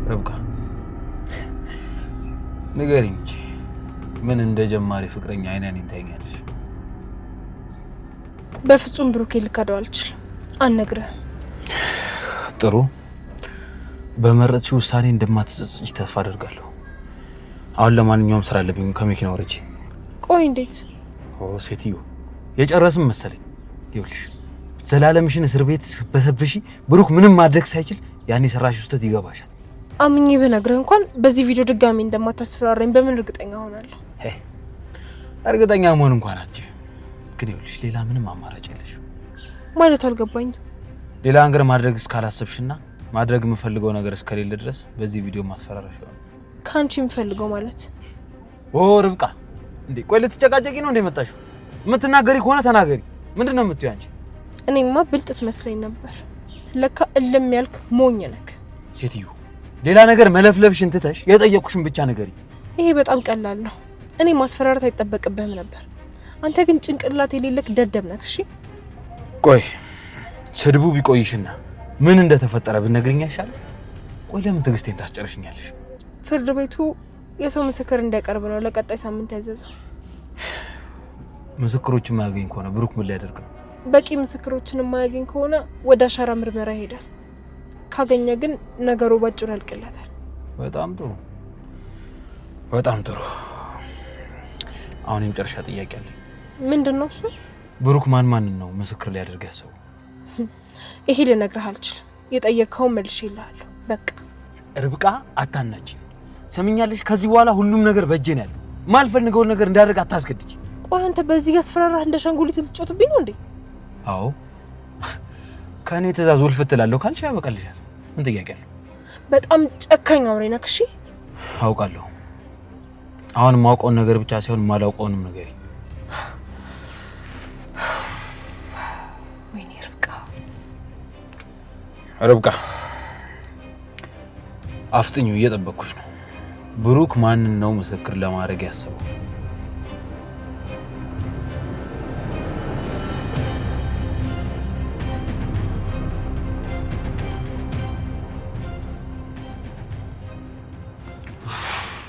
ርብቃ ንገሪኝ እንጂ ምን እንደ ጀማሪ ፍቅረኛ አይነን ታይኛለሽ? በፍጹም ብሩኬ ልካደው አልችልም። አልነግርህም። ጥሩ በመረጥሽ ውሳኔ እንደማትጸጽች ተስፋ አደርጋለሁ። አሁን ለማንኛውም ስራ አለብኝ ከመኪና ወርጄ። ቆይ እንዴት? ሴትዮ የጨረስም መሰለኝ። ይኸውልሽ ዘላለምሽን እስር ቤት በሰብሺ ብሩክ ምንም ማድረግ ሳይችል ያኔ ሰራሽ ውስጥ ይገባሻል። አምኜ ብነግርህ እንኳን በዚህ ቪዲዮ ድጋሚ እንደማታስፈራረኝ በምን እርግጠኛ ሆናለሁ? እርግጠኛ መሆን እንኳን አትችይም። ግን ይኸውልሽ ሌላ ምንም አማራጭ የለሽ ማለት አልገባኝም። ሌላ ነገር ማድረግ እስካላሰብሽና ማድረግ የምፈልገው ነገር እስከሌለ ድረስ በዚህ ቪዲዮ ማስፈራራሽ ነው። ካንቺ የምፈልገው ማለት ርብቃ እንዴ ቆይ ልትጨቃጨቂ ነው እንደ መጣሽው? የምትናገሪ ከሆነ ተናገሪ። ምንድነው የምትይው አንቺ? እኔማ ብልጥ ትመስለኝ ነበር። ለካ እልም ያልክ ሞኝ ነክ። ሴትዮ ሌላ ነገር መለፍለፍሽን ትተሽ የጠየቅኩሽን ብቻ ነገሪ። ይሄ በጣም ቀላል ነው። እኔ ማስፈራራት አይጠበቅብህም ነበር። አንተ ግን ጭንቅላት የሌለክ ደደብ ነክ። እሺ ቆይ ስድቡ ቢቆይሽና ምን እንደተፈጠረ ብትነግሪኝ አይሻልም? ቆይ ለምን ትዕግስቴን ታስጨርሽኛለሽ? ፍርድ ቤቱ የሰው ምስክር እንዲያቀርብ ነው ለቀጣይ ሳምንት ያዘዘው። ምስክሮችን ማያገኝ ከሆነ ብሩክ ምን ሊያደርግ ነው? በቂ ምስክሮችን የማያገኝ ከሆነ ወደ አሻራ ምርመራ ይሄዳል። ካገኘ ግን ነገሩ ባጭሩ ያልቅለታል። በጣም ጥሩ በጣም ጥሩ። አሁን የመጨረሻ ጥያቄ አለ። ምንድነው እሱ? ብሩክ ማን ነው ምስክር ሊያደርግ ያሰበው? ይሄ ልነግርህ አልችልም። የጠየቅከውን መልሼልሃለሁ። በቃ ርብቃ አታናች። ሰምኛለሽ? ከዚህ በኋላ ሁሉም ነገር በእጄ ነው ያለው። ማልፈልገውን ነገር እንዳደርግ አታስገድጂ። ቆይ አንተ በዚህ ጋር አስፈራራህ እንደ ሻንጉሊት ልትጮትብኝ ነው እንዴ? አዎ ከኔ ትእዛዝ ውልፍት እላለሁ ካልሽ ያበቃልሻል። ምን ጥያቄ አለው? በጣም ጨካኝ አውሬ ነህ። እሺ አውቃለሁ። አሁን ማውቀውን ነገር ብቻ ሳይሆን ማላውቀውንም ነገር። ወይኔ ርብቃ አፍጥኙ፣ እየጠበቅኩሽ ነው። ብሩክ ማንን ነው ምስክር ለማድረግ ያሰበው?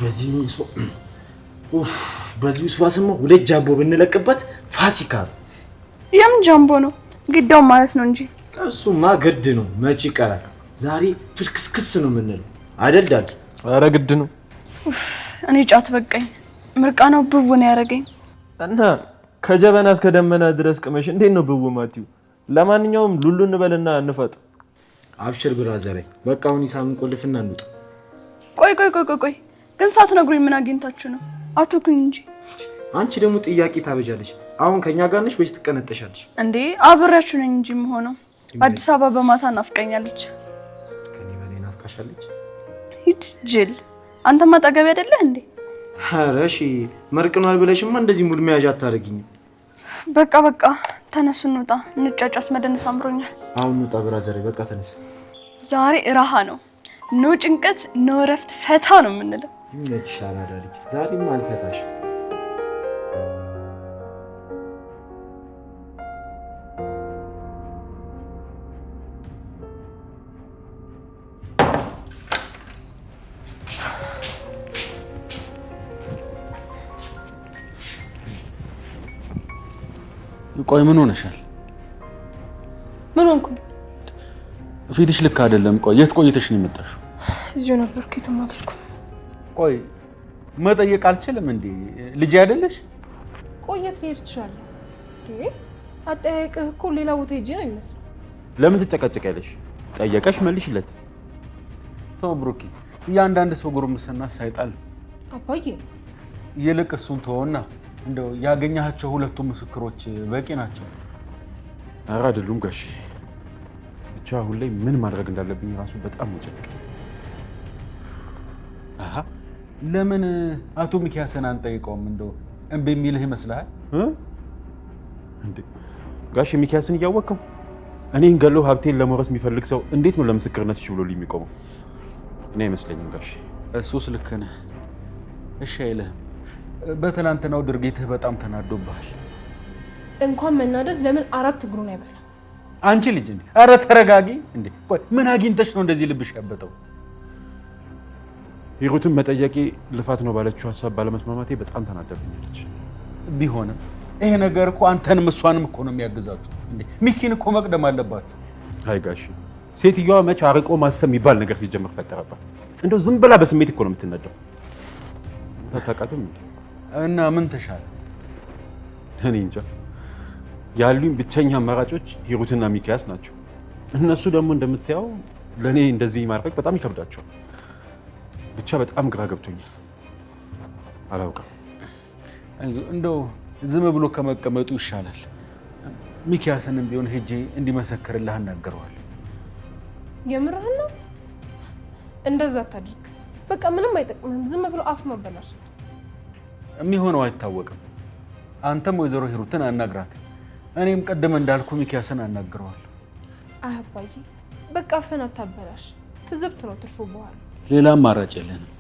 በዚህ ውስጥ ባስሞ ሁለት ጃምቦ ብንለቅበት ፋሲካ። የምን ጃምቦ ነው? ግዳው ማለት ነው እንጂ እሱማ ግድ ነው። መች ይቀራል? ዛሬ ፍልክስክስ ነው የምንለው አይደል ዳጊ? ኧረ ግድ ነው። እኔ ጫት በቃኝ። ምርቃናው ብው ነው ያደረገኝ። እና ከጀበና እስከ ደመና ድረስ ቅመሽ እንዴት ነው ብው ማቲው? ለማንኛውም ሉሉ እንበልና እንፈጥ። አብሽር ብራዘሬ፣ በቃ አሁን ይሳምን ቆልፍና እንውጣ። ቆይ ግን ሳትነግሩኝ ምን አግኝታችሁ ነው? አትኩኝ እንጂ። አንቺ ደግሞ ጥያቄ ታበጃለሽ። አሁን ከኛ ጋር ነሽ ወይስ ትቀነጠሻለሽ? እንዴ አብሬያችሁ ነኝ እንጂ የምሆነው። አዲስ አበባ በማታ ናፍቀኛለች። ከኔ በላይ ናፍቃሻለች? ሂድ ጅል። አንተማ አጠገቤ አይደለህ እንዴ? ኧረ እሺ መርቅኗል ብለሽማ እንደዚህ ሙድ መያዣ አታደርጊኝ። በቃ ተነሱ እንውጣ። እንጫጫስ መደነስ አምሮኛል። አሁን እንውጣ ብራዘሬ፣ በቃ ተነስ። ዛሬ ራሃ ነው። ኖ ጭንቀት ኖ ረፍት፣ ፈታ ነው የምንለው። ይመችሻል አዳልጅ። ዛሬም አልፈታሽ። ቆይ ምን ሆነሻል? ምን ሆንኩ? ፊትሽ ልክ አይደለም። ቆይ የት ቆይተሽ ነው የመጣሽው? እዚሁ ነበርኩ፣ የትም አልሄድኩም። ቆይ መጠየቅ አልችልም እንዴ? ልጅ አይደለሽ? ቆየት ልሄድ ትችላለህ እንዴ? አጠያየቅህ እኮ ሌላ ቦታ ሄጄ ነው የሚመስለው። ለምን ትጨቃጨቂያለሽ? ጠየቀሽ መልሽለት። ተው ብሩኬ፣ እያንዳንድ ሰው ጉርምስና ሳይጣል። አባዬ ይልቅ እሱን ተወውና እንደው ያገኛቸው ሁለቱ ምስክሮች በቂ ናቸው። ኧረ አይደሉም ጋሼ። ብቻ አሁን ላይ ምን ማድረግ እንዳለብኝ ራሱ በጣም ወጨቅ። ለምን አቶ ሚኪያስን አንጠይቀውም? እንደው እምቢ የሚልህ ይመስልሃል እንዴ? ጋሼ ሚኪያስን እያወቅኸው እኔን ገሎ ሀብቴን ለመውረስ የሚፈልግ ሰው እንዴት ነው ለምስክርነት እሺ ብሎ የሚቆመው? እኔ አይመስለኝም ጋሼ። እሱስ ልክ ነህ። እሺ አይልህም። በትናንትናው ድርጊትህ በጣም ተናዶብሃል። እንኳን መናደድ ለምን አራት እግሩን አይበላም? አንቺ ልጅ እንዴ! ኧረ ተረጋጊ እንዴ! ቆይ ምን አግኝተሽ ነው እንደዚህ ልብሽ ያበጠው? ሂሩትን መጠየቄ ልፋት ነው ባለችው ሀሳብ ባለመስማማቴ በጣም ተናደብኛለች። ቢሆንም ይሄ ነገር እኮ አንተንም እሷንም እኮ ነው የሚያግዛችሁ እንዴ። ሚኪን እኮ መቅደም አለባችሁ። አይ ጋሽ ሴትዮዋ መች አርቆ ማሰብ የሚባል ነገር ሲጀምር ፈጠረባት። እንደው ዝም ብላ በስሜት እኮ ነው የምትነዳው። ታታቃተም እና ምን ተሻለ? እኔ እንጃ። ያሉኝ ብቸኛ አማራጮች ሂሩትና ሚኪያስ ናቸው። እነሱ ደግሞ እንደምታየው ለኔ እንደዚህ ማድረግ በጣም ይከብዳቸዋል። ብቻ በጣም ግራ ገብቶኛል። አላውቅም። አይዞህ እንደው ዝም ብሎ ከመቀመጡ ይሻላል። ሚኪያስንም ቢሆን ሄጄ እንዲመሰክርልህ እናገረዋለሁ። የምርህን ነው? እንደዛ አታድርግ። በቃ ምንም አይጠቅምህም። ዝም ብሎ አፍ ማበላሸት። የሚሆነው አይታወቅም። አንተም ወይዘሮ ሂሩትን አናግራት፣ እኔም ቀደም እንዳልኩ ሚኪያስን አናግረዋለሁ። አይ አባዬ በቃ አፈን አታበላሽ። ትዝብት ነው ትርፉ። በኋላ ሌላ አማራጭ የለንም።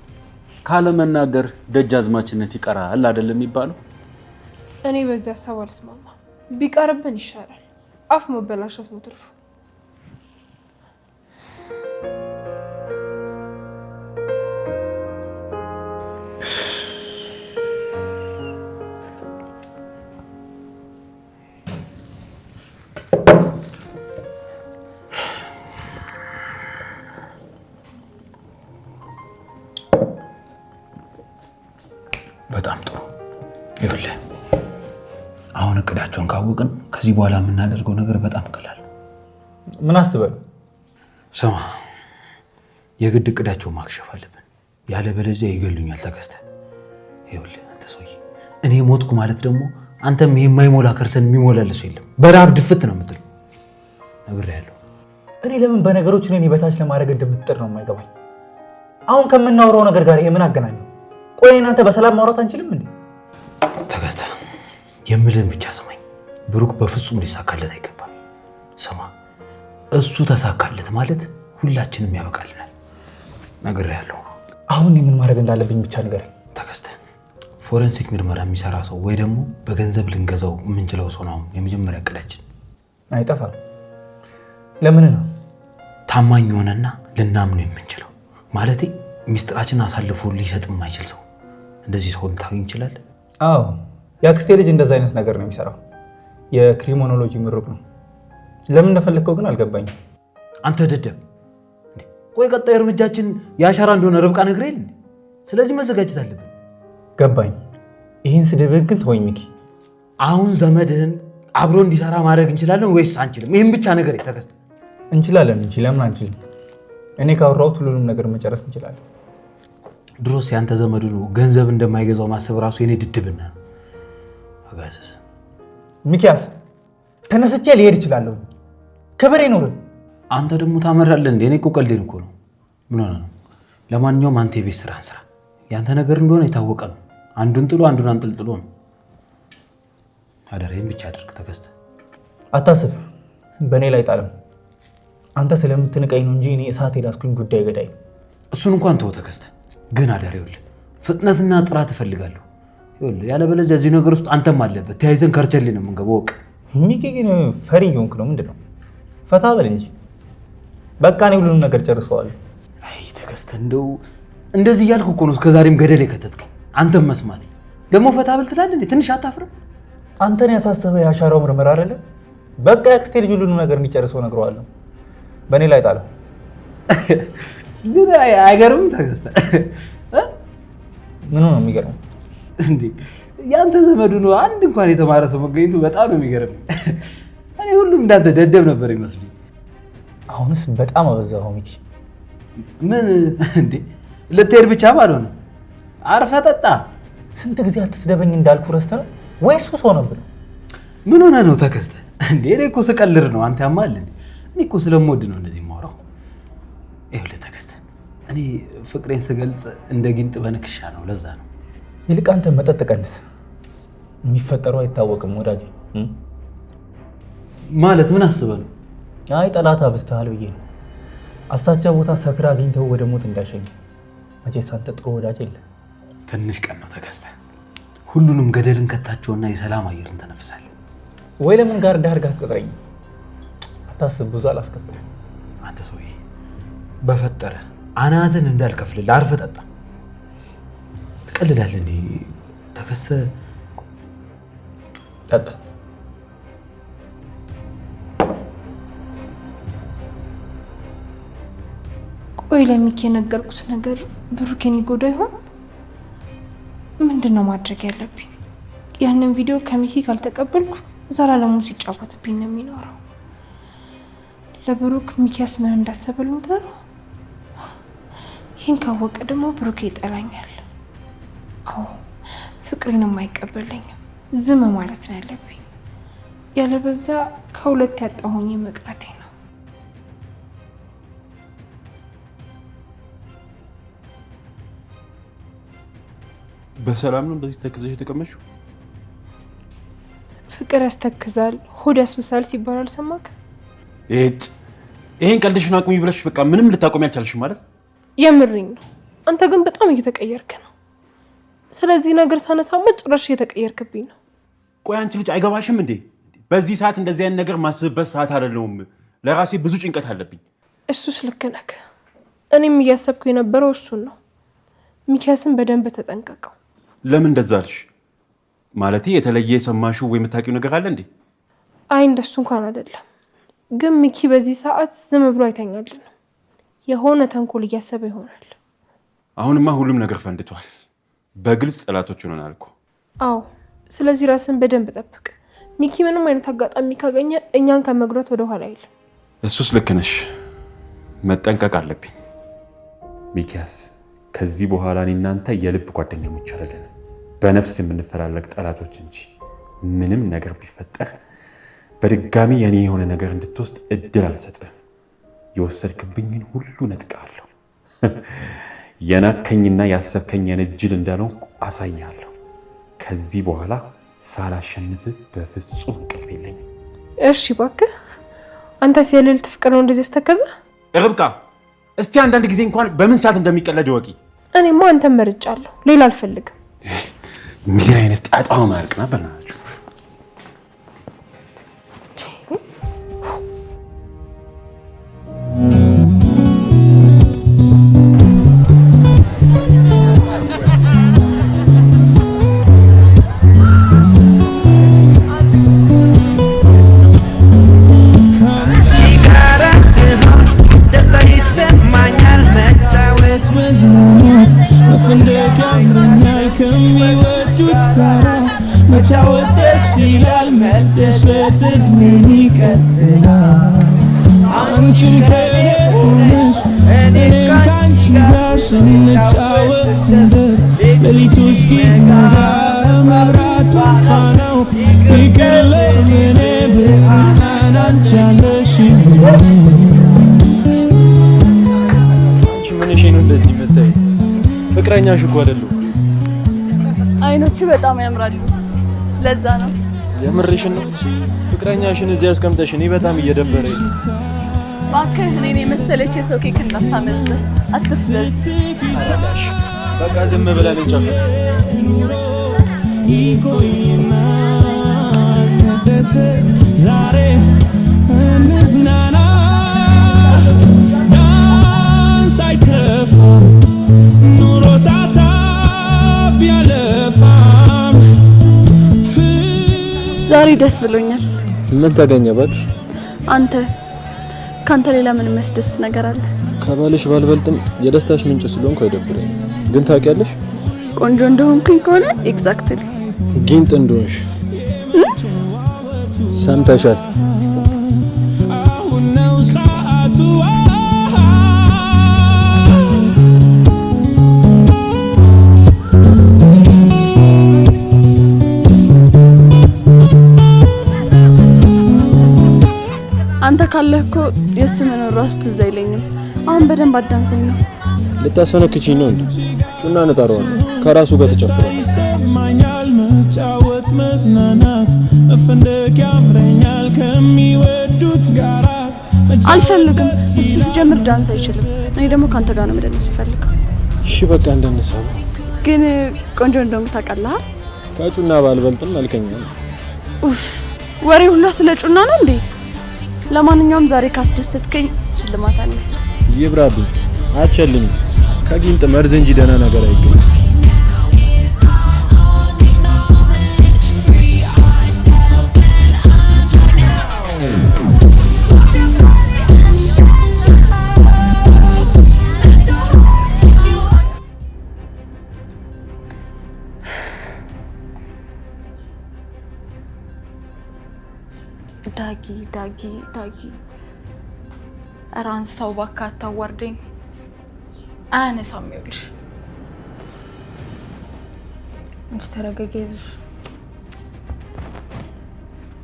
ካለመናገር ደጃዝማችነት ይቀራል አይደለም የሚባለው? እኔ በዚህ ሀሳብ አልስማማ። ቢቀርብን ይሻላል። አፍ መበላሸት ነው ትርፉ። በጣም ጥሩ። ይኸውልህ አሁን እቅዳቸውን ካወቅን ከዚህ በኋላ የምናደርገው ነገር በጣም ቀላል። ምን አስበህ? ስማ፣ የግድ እቅዳቸውን ማክሸፍ አለብን፣ ያለበለዚያ ይገሉኛል። ተከስተ ይኸውልህ አንተ ሰውዬ፣ እኔ ሞትኩ ማለት ደግሞ አንተም የማይሞላ ከርሰን የሚሞላልህ የለም። በረሃብ ድፍት ነው የምትለው። ነግሬሃለሁ። እኔ ለምን በነገሮች እኔን በታች ለማድረግ እንደምትጥር ነው የማይገባኝ። አሁን ከምናወራው ነገር ጋር ይሄ ምን አገናኘው? ቆይ እናንተ በሰላም ማውራት አንችልም እንዴ? ተከስተ የምልህን ብቻ ስማኝ። ብሩክ በፍጹም ሊሳካለት አይገባም። ስማ፣ እሱ ተሳካለት ማለት ሁላችንም ያበቃልናል። ነግሬሃለሁ። አሁን ምን ማድረግ እንዳለብኝ ብቻ ንገረኝ። ተከስተ ፎረንሲክ ምርመራ የሚሰራ ሰው ወይ ደግሞ በገንዘብ ልንገዛው የምንችለው ሰው ነው የመጀመሪያ እቅዳችን። አይጠፋም። ለምን ነው? ታማኝ የሆነና ልናምነው የምንችለው ማለቴ ሚስጥራችን አሳልፎ ሊሰጥ የማይችል ሰው። እንደዚህ ሰው ልታገኝ ይችላል? አዎ፣ የአክስቴ ልጅ እንደዛ አይነት ነገር ነው የሚሰራው። የክሪሚኖሎጂ ምሩቅ ነው። ለምን እንደፈለግከው ግን አልገባኝም። አንተ ደደብ! ቆይ ቀጣይ እርምጃችን የአሻራ እንደሆነ ርብቃ ነግሬል። ስለዚህ መዘጋጀት አለብን። ገባኝ። ይህን ስድብህን ግን ተወኝ ሚኪ። አሁን ዘመድህን አብሮ እንዲሰራ ማድረግ እንችላለን ወይስ አንችልም? ይህን ብቻ ነገር ተከስተ። እንችላለን እንጂ ለምን አንችልም? እኔ ካወራሁት ሁሉንም ነገር መጨረስ እንችላለን። ድሮስ ያንተ ዘመዱ ነው ገንዘብ እንደማይገዛው ማሰብ ራሱ የኔ ድድብና ነው። አጋዘስ ሚኪያስ፣ ተነስቼ ሊሄድ እችላለሁ። ክብር ይኑር። አንተ ደግሞ ታመራለህ እንዴ? እኔ እኮ ቀልዴን እኮ ነው። ምን ሆነ ነው? ለማንኛውም አንተ የቤት ስራህን ስራ። ያንተ ነገር እንደሆነ የታወቀ ነው። አንዱን ጥሎ አንዱን አንጠልጥሎ ነው። አደረህን ብቻ አድርግ ተከስተ። አታስብ፣ በእኔ ላይ ጣለም። አንተ ስለምትንቀኝ ነው እንጂ እኔ እሳት ሄዳስኩኝ ጉዳይ ገዳይ። እሱን እንኳን ተው ተከስተ። ግን አዳር ይኸውልህ ፍጥነትና ጥራት እፈልጋለሁ። ይኸውልህ ያለበለዚያ እዚህ ነገር ውስጥ አንተም አለበት። ተያይዘን ከርቸሌ ነው የምንገባው። ወቅ ሚኪ ግን ፈሪ እየሆንክ ነው። ምንድን ነው? ፈታ በል እንጂ። በቃ እኔ ሁሉንም ነገር ጨርሰዋለሁ። አይ ተከስተ፣ እንደው እንደዚህ እያልኩ እኮ ነው እስከዛሬም ገደል የከተትከኝ። አንተም መስማት ደግሞ ፈታ በል ትላለህ እንዴ? ትንሽ አታፍርም? አንተን ያሳሰበ የአሻራው ምርመራ አይደለ? በቃ የአክስቴ ልጅ ሁሉንም ነገር እንዲጨርሰው ነግረዋለሁ። በእኔ ላይ ጣለው። ግን አይገርምም ተከስተ? ምኑ ነው የሚገርመው? እንዴ ያንተ ዘመዱ ነው አንድ እንኳን የተማረ ሰው መገኘቱ በጣም ነው የሚገርም። እኔ ሁሉም እንዳንተ ደደብ ነበር ይመስሉኝ። አሁንስ በጣም አበዛኸው ሚኪ። ምን እንዴ ልትሄድ ብቻ ባልሆነ አርፈህ ጠጣ። ስንት ጊዜ አትስደበኝ እንዳልኩ ረስተህ ነው ወይስ እሱ ሰው ነበር? ምን ሆነ ነው ተከስተ? እንዴ እኔ እኮ ስቀልድ ነው። አንተ ያማል እንዴ? እኔ እኮ ስለምወድ ነው እንደዚህ የማወራው። ይኸውልህ ተከስተ፣ እኔ ፍቅሬን ስገልጽ እንደ ጊንጥ በንክሻ ነው። ለዛ ነው። ይልቅ አንተ መጠጥ ቀንስ። የሚፈጠረው አይታወቅም ወዳጅ። ማለት ምን አስበህ ነው? አይ ጠላት አብዝተሃል ብዬ ነው። አሳቻ ቦታ ሰክራ አግኝተው ወደ ሞት እንዳይሸኝ። መቼስ አንተ ጥሩ ወዳጅ የለ። ትንሽ ቀን ነው ተከስተ። ሁሉንም ገደልን ከታቸውና የሰላም አየርን ተነፍሳለን። ወይ ለምን ጋር ዳርጋ አትቀጥረኝ? አታስብ፣ ብዙ አላስከፍልም። አንተ ሰውዬ በፈጠረ አናትን እንዳልከፍልልህ አርፈህ ጠጣ። ትቀልዳለህ እንዴ? ተከስተ ጠጣ። ቆይ ለሚኪ የነገርኩት ነገር ብሩኬን ይጎዳ ይሆን? ምንድነው ማድረግ ያለብኝ? ያንን ቪዲዮ ከሚኪ ካልተቀበልኩ ዘላለሙ ሲጫወትብኝ ነው የሚኖረው። ለብሩክ ሚኪያስ ምን እንዳሰበ ልንገረው? ይህን ካወቀ ደግሞ ብሩኬ ይጠላኛል። አዎ ፍቅሬንም አይቀበለኝም። ዝም ማለት ነው ያለብኝ። ያለበዛ ከሁለት ያጣሁኝ መቅረቴ ነው። በሰላም ነው እንደዚህ ተክዘሽ የተቀመጥሽው? ፍቅር ያስተክዛል፣ ሆድ ያስብሳል ሲባል አልሰማክ? ይሄን ቀልድሽን አቁሚ ብለሽ በቃ ምንም ልታቆሚ አልቻልሽም ማለት? የምርኝ ነው። አንተ ግን በጣም እየተቀየርክ ነው። ስለዚህ ነገር ሳነሳማ ጭራሽ እየተቀየርክብኝ ነው። ቆይ አንቺ ልጅ አይገባሽም እንዴ? በዚህ ሰዓት እንደዚህ አይነት ነገር ማስብበት ሰዓት አይደለውም። ለራሴ ብዙ ጭንቀት አለብኝ። እሱስ ልክ ነህ። እኔም እያሰብኩ የነበረው እሱን ነው። ሚኪያስን በደንብ ተጠንቀቀው። ለምን እንደዛ አልሽ? ማለቴ የተለየ የሰማሽው ወይ የምታውቂው ነገር አለ እንዴ? አይ እንደሱ እንኳን አይደለም፣ ግን ሚኪ በዚህ ሰዓት ዝም ብሎ አይተኛልንም። የሆነ ተንኮል እያሰበ ይሆናል። አሁንማ ሁሉም ነገር ፈንድቷል። በግልጽ ጠላቶች ሆነናል እኮ። አዎ፣ ስለዚህ ራስን በደንብ ጠብቅ። ሚኪ ምንም አይነት አጋጣሚ ካገኘ እኛን ከመጉዳት ወደ ኋላ አይልም። እሱስ ልክ ነሽ፣ መጠንቀቅ አለብኝ። ሚኪያስ፣ ከዚህ በኋላ እኔ እናንተ የልብ ጓደኛሞች አይደለንም፣ በነፍስ የምንፈላለግ ጠላቶች እንጂ። ምንም ነገር ቢፈጠር በድጋሚ የኔ የሆነ ነገር እንድትወስድ እድል አልሰጥም። የወሰድክብኝን ሁሉ ነጥቃለሁ። የናከኝና ያሰብከኝን እጅል እንዳልሆንኩ አሳያለሁ። ከዚህ በኋላ ሳላሸንፍ በፍጹም እንቅልፍ የለኝም። እሺ እባክህ፣ አንተስ የልዕልት ፍቅር ነው እንደዚህ ያስተከዘ? ርብቃ፣ እስቲ አንዳንድ ጊዜ እንኳን በምን ሰዓት እንደሚቀለድ ወቂ። እኔማ አንተን መርጫለሁ፣ ሌላ አልፈልግም። ምን አይነት ጣጣው ማርቅና በእናትሽ ከሚወዱት ጋራ መጫወት ደስ ይላል፣ መደሰት እድሜን ይቀጥላል። አንቺም ከኔ ሆነሽ እኔም ከአንቺ ጋር ስንጫወት እንደር ሌሊቱ እስኪነጋ መብራቱ ፋናው ይቅር ለምኔ ብርሃን አንቺ አለሽኝ። አንቺ ምንሽ ነው እንደዚህ የምታይ? ፍቅረኛሽ እኮ አይደለሁ። አይኖቹ በጣም ያምራሉ። ለዛ ነው። የምርሽን ነው? ፍቅረኛሽን እዚህ አስቀምጠሽ እኔ በጣም እየደበረኝ ነው። እባክህ እኔን የመሰለች የሰው ኬክ እንዳታመልጥ፣ አትፍዘዝ። በቃ ዝም ብለን እንጨፍር። ይቆይና ደሰት ዛሬ እንዝናና፣ ዳንስ አይከፋም ኑሮ ታታ ቢያለፋም። ዛሬ ደስ ብሎኛል። ምን ተገኘ እባክሽ? ካንተ ሌላ ምን የሚያስደስት ነገር አለ? ከባልሽ ባልበልጥም የደስታሽ ምንጭ ስለሆንኩ አይደብረኝ። ግን ታውቂያለሽ፣ ቆንጆ እንደሆንኩኝ ከሆነ ኤግዛክትሊ ጊንጥ እንደሆንሽ ሰምተሻል። አሁን ነው ሰዓቱ። አንተ ካለህ እኮ የእሱ መኖር ራሱ ትዝ አይለኝም። አሁን በደንብ አዳንሰኝ ነው። ልታስፈነክችኝ ነው እንዴ? ጩና እንጠራዋለን፣ ከራሱ ጋር ተጨፍራለህ። ይሰማኛል መጫወት መዝናናት፣ መፈንደቅ ያምረኛል ከሚወዱት ጋራ። አልፈልግም። እሱ ሲጀምር ዳንስ አይችልም። እኔ ደግሞ ካንተ ጋር ነው መደነስ የምፈልገው። እሺ በቃ እንደነሳ ነው። ግን ቆንጆ እንደሆንኩ ታውቃለህ? ከጩና ባልበልጥም መልከኛ ነው። ኡፍ፣ ወሬ ሁላ ስለ ጩና ነው እንዴ? ለማንኛውም ዛሬ ካስደሰትከኝ ሽልማት አለ። ይብራብኝ፣ አትሸልኝ። ከጊንጥ መርዝ እንጂ ደህና ነገር አይገኝም። ዳጊ ራንሳው እባክህ አታዋርደኝ። አያነሳም። ይኸውልሽ አንቺ ተረጋጊ፣ አይዞሽ።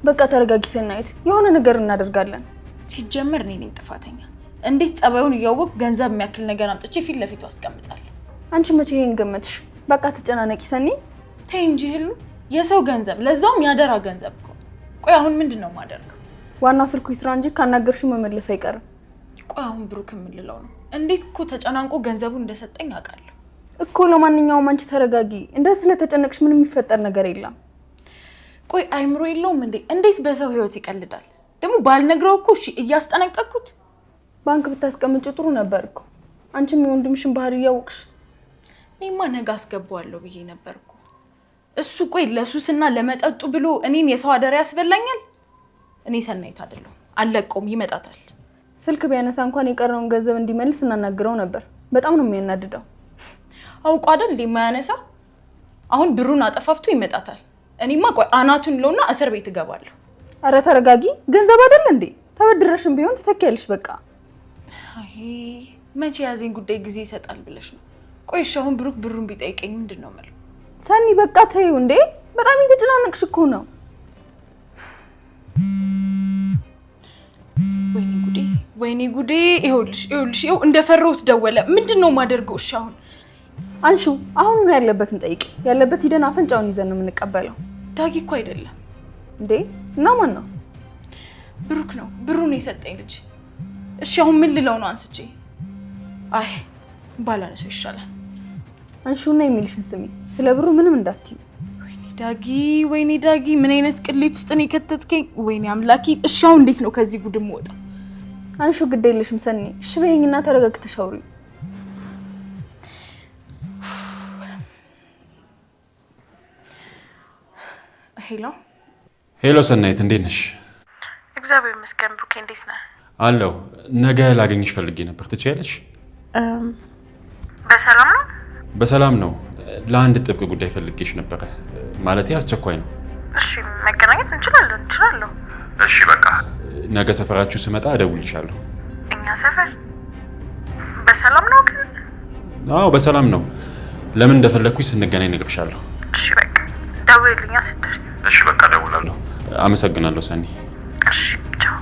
በቃ ተረጋጊ ሰናይት፣ የሆነ ነገር እናደርጋለን። ሲጀመር እኔ ነኝ ጥፋተኛ። እንዴት ጸባዩን እያወቅ ገንዘብ የሚያክል ነገር አምጥቼ ፊት ለፊቱ አስቀምጣለሁ? አንቺ መቼ ይሄን ገመትሽ? በቃ ተጨናነቂ ሰኒ። ተይ እንጂ ህሉ፣ የሰው ገንዘብ ለዛውም ያደራ ገንዘብ እኮ። ቆይ አሁን ምንድነው ማደርገው? ዋናው ስልኩ ይስራ እንጂ ካናገርሽው መመለሱ አይቀርም። ቆይ አሁን ብሩክ የምንለው ነው እንዴት እኮ ተጨናንቆ ገንዘቡን እንደሰጠኝ አውቃለሁ እኮ። ለማንኛውም አንቺ ተረጋጊ። እንደዚህ ስለተጨነቅሽ ምንም የሚፈጠር ነገር የለም። ቆይ አይምሮ የለውም እንዴ? እንዴት በሰው ህይወት ይቀልዳል? ደግሞ ባልነግረው እኮ እሺ እያስጠነቀቅኩት። ባንክ ብታስቀምጪ ጥሩ ነበር እኮ አንቺም የወንድምሽን ባህሪ እያወቅሽ። እኔማ ነገ አስገባዋለሁ ብዬ ነበር እኮ። እሱ ቆይ ለሱስና ለመጠጡ ብሎ እኔን የሰው አደራ ያስበላኛል? እኔ ሰናይት አይደለሁ፣ አልለቀውም፣ ይመጣታል። ስልክ ቢያነሳ እንኳን የቀረውን ገንዘብ እንዲመልስ እናናግረው ነበር። በጣም ነው የሚያናድደው። አውቆ አይደል የማያነሳ? አሁን ብሩን አጠፋፍቶ ይመጣታል። እኔማ ቆይ አናቱን ለውና እስር ቤት እገባለሁ። አረ ተረጋጊ። ገንዘብ አይደል እንዴ? ተበድረሽም ቢሆን ትተኪያለሽ በቃ። አይ መቼ ያዘኝ ጉዳይ ጊዜ ይሰጣል ብለሽ ነው? ቆይ እሺ አሁን ብሩክ ብሩን ቢጠይቀኝ ምንድነው ማለት? ሰኒ በቃ ተይው እንዴ፣ በጣም እየተጨናነቅሽ እኮ ነው። ወይኔ ጉዴ! ይኸውልሽ ይኸው እንደፈራሁት ደወለ። ምንድነው ማደርገው? እሺ አሁን አንሹ፣ አሁን ነው ያለበትን ጠይቂ። ያለበት ሂደን አፈንጫውን ይዘን ነው የምንቀበለው። ዳጊ እኮ አይደለም እንዴ? እና ማን ነው? ብሩክ ነው፣ ብሩን የሰጠኝ ልጅ። እሺ አሁን ምን ልለው ነው አንስቼ? አይ ባላነሰው ይሻላል። አንሹና የሚልሽን ስሚ። ስለ ብሩ ምንም እንዳትዪ። ወይኔ ዳጊ ምን አይነት ቅሌት ውስጥ ነው የከተትከኝ? ወይኔ አምላኪ። እሺ አሁን እንዴት ነው ከዚህ ጉድ የምወጣው? አንሹ ግድ የለሽም ሰኒ። እሺ በይኝና ተረጋግተሽ አውሪ። ሄሎ ሰናይት፣ እንዴት ነሽ? እግዚአብሔር ይመስገን። ብሩኬ እንዴት ነህ? አለው። ነገ ላገኝሽ ፈልጌ ነበር። ትችያለሽ? በሰላም ነው? በሰላም ነው። ለአንድ ጥብቅ ጉዳይ ፈልጌሽ ነበረ። ማለቴ አስቸኳይ ነው። እሺ መገናኘት እንችላለሁ። እሺ በቃ ነገ ሰፈራችሁ ስመጣ እደውልልሻለሁ። እኛ ሰፈር? በሰላም ነው ግን? አዎ በሰላም ነው። ለምን እንደፈለግኩሽ ስንገናኝ እነግርሻለሁ። እሺ በቃ ደውልልኛ ስትደርስ። እሺ በቃ እደውላለሁ። አመሰግናለሁ ሰኒ። እሺ ቻው።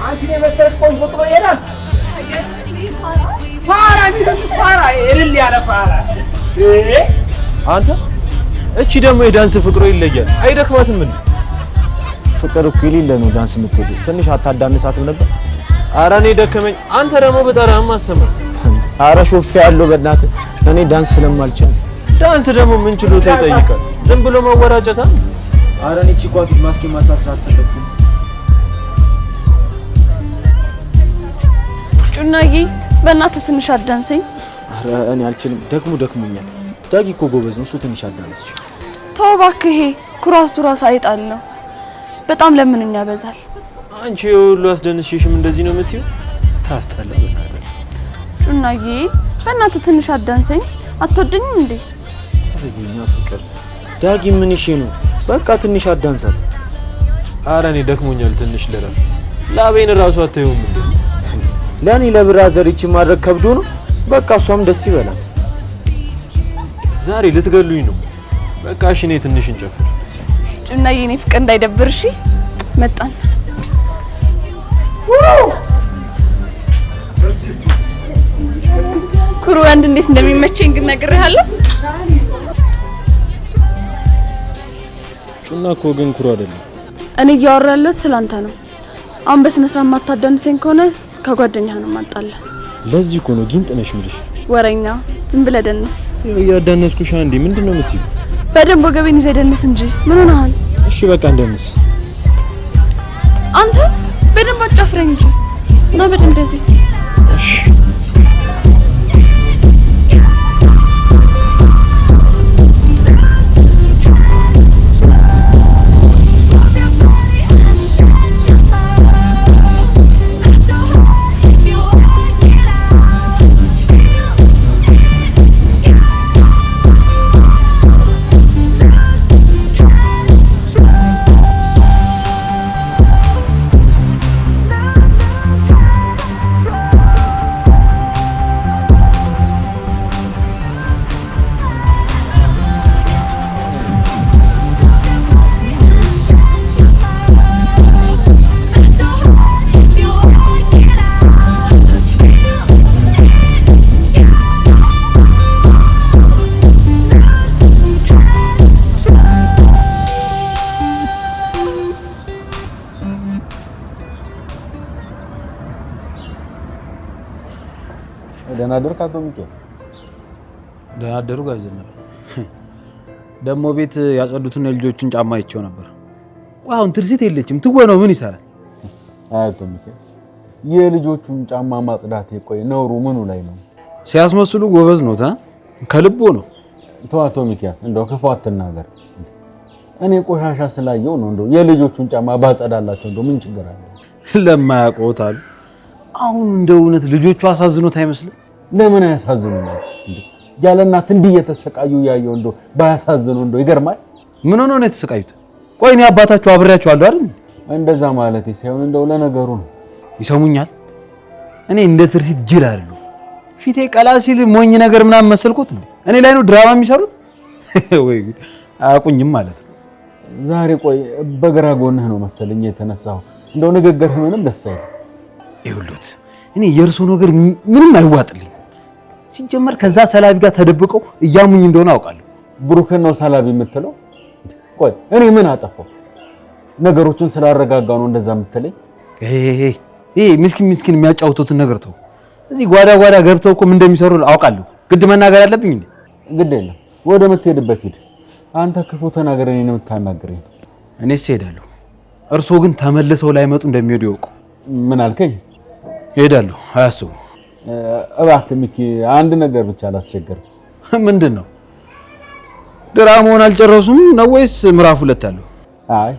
አንቺ ነው መሰለሽ ቆንጆ ጥሎ ይሄዳል። ፋራ እልል ያለ ፋራ። አንተ እቺ ደግሞ የዳንስ ፍቅሮ ይለያል። አይደክማትም ምን? ፍቅር እኮ የሌለ ነው ዳንስ የምትወዱ። ትንሽ አታዳንሳትም ነበር? ኧረ እኔ ደከመኝ። አንተ ደግሞ በጠራህም አሰማህ። ኧረ ሾፌ ያለው በእናትህ እኔ ዳንስ ስለማልችል። ዳንስ ደግሞ ምን ችሎታ ይጠይቃል? ዝም ብሎ መወራጨታ። ኧረ እኔ ቺኳን ፊት ማስኬ ማሳስራት ፈለኩኝ። ጩናዬ በእናትህ ትንሽ አዳንሰኝ። ኧረ እኔ አልችልም፣ ደክሞኛል። ዳጊ እኮ ጎበዝ ነው፣ እሱ ትንሽ አዳንስ። ተው እባክህ፣ ይሄ ኩራቱ ራሱ አይጣል ነው። በጣም ለምንኛ ያበዛል። አንቺ ሁሉ አስደንሽሽም እንደዚህ ነው የምትይው? ስታስጠላ በእናትህ። ጩናዬ በእናትህ ትንሽ አዳንሰኝ። አትወደኝም እንዴ? አረጋኛ ፍቅር። ዳጊ ምን ይሽ ነው? በቃ ትንሽ አዳንሳት። ኧረ እኔ ደክሞኛል፣ ትንሽ ልረፍ። ላቤን ራሱ አታየውም እንዴ? ለኔ ለብራዘር ይቺ ማድረግ ከብዶ ነው። በቃ እሷም ደስ ይበላት። ዛሬ ልትገሉኝ ነው። በቃ እሺ እኔ ትንሽ እንጨፍር። ጩናዬ እኔ ፍቅር እንዳይደብር እሺ። መጣን። ኩሩ ወንድ እንዴት እንደሚመቸኝ ግን ነግሬሃለሁ። ጩና እኮ ግን ኩሩ አይደለም። እኔ እያወራለሁ ስላንተ ነው። አሁን በስነ ስርዓት ማታዳንሰኝ ከሆነ ከጓደኛህ ነው ማጣላ። ለዚህ እኮ ነው ጊንጥ ነሽ የምልሽ። ወሬኛ ዝም ብለህ ደንስ። እያዳነስኩሽ አንዴ። ምንድነው የምትይው? በደንብ ወገቤን ይዘህ ደንስ እንጂ ምን ሆነሃል? እሺ በቃ እንደምስ። አንተ በደንብ አጫፍረኝ እንጂ እና በደንብ እንደዚህ። እሺ ደህና አደርክ አቶ ሚኪያስ? ደህና አደሩ ጋር ዘነበ። ደግሞ ቤት ያጸዱትን የልጆችን ጫማ አይቼው ነበር። አሁን ትርሲት የለችም ትወነው ምን ይሰራል? አቶ ሚኪያስ የልጆቹን ጫማ ማጽዳት የቆይ ነውሩ ምኑ ላይ ነው? ሲያስመስሉ ጎበዝ ነው ከልቦ ነው። አቶ ሚኪያስ እንደው ክፉ አትናገር። እኔ ቆሻሻ ስላየው ነው እንደው የልጆቹን ጫማ ባጸዳላቸው እንደው ምን ችግር አለ? ለማያውቁት አሉ። አሁን እንደው እውነት ልጆቹ አሳዝኖት አይመስልም? ለምን አያሳዝኑም? ያለ እናት እንዲህ እየተሰቃዩ ያየው እንደው ባያሳዝኑ እንደው ይገርማል። ምን ሆኖ ነው የተሰቃዩት? ቆይ እኔ አባታቸው አብሬያቸው አለሁ አይደል? እንደዛ ማለት ሳይሆን እንደው ለነገሩ ነው። ይሰሙኛል? እኔ እንደ ትርሲት ጅል አይደለሁ። ፊቴ ቀላ ሲል ሞኝ ነገር ምናምን መሰልኩት እንዴ? እኔ ላይ ነው ድራማ የሚሰሩት? ወይ አያውቁኝም ማለት ነው። ዛሬ ቆይ በግራ ጎንህ ነው መሰለኝ የተነሳው። እንደው ንግግርህ ምንም ደስ አይልም። ይኸውልዎት እኔ የእርሶ ነገር ምንም አይዋጥልኝ። ሲጀመር ከዛ ሰላቢ ጋር ተደብቀው እያሙኝ እንደሆነ አውቃለሁ። ብሩክን ነው ሰላቢ የምትለው? ቆይ እኔ ምን አጠፋው? ነገሮችን ስላረጋጋ ነው እንደዛ የምትለኝ? ይሄ ምስኪን የሚያጫውቱትን ነገር ተው። እዚህ ጓዳ ገብተው እኮ ምን እንደሚሰሩ አውቃለሁ። ግድ መናገር አለብኝ እንዴ? ግድ የለም ወደ ምትሄድበት ሂድ። አንተ ክፉ ተናገረኝ ነው የምታናገረኝ? እኔስ እሄዳለሁ። እርሶ ግን ተመልሰው ላይመጡ እንደሚሄዱ ይወቁ። ምን አልከኝ? እሄዳለሁ፣ አያስቡ። እባክህ ሚኪ አንድ ነገር ብቻ አላስቸገርም። ምንድን ነው? ድራማውን አልጨረሱም ነው ወይስ ምዕራፍ 2 አለው? አይ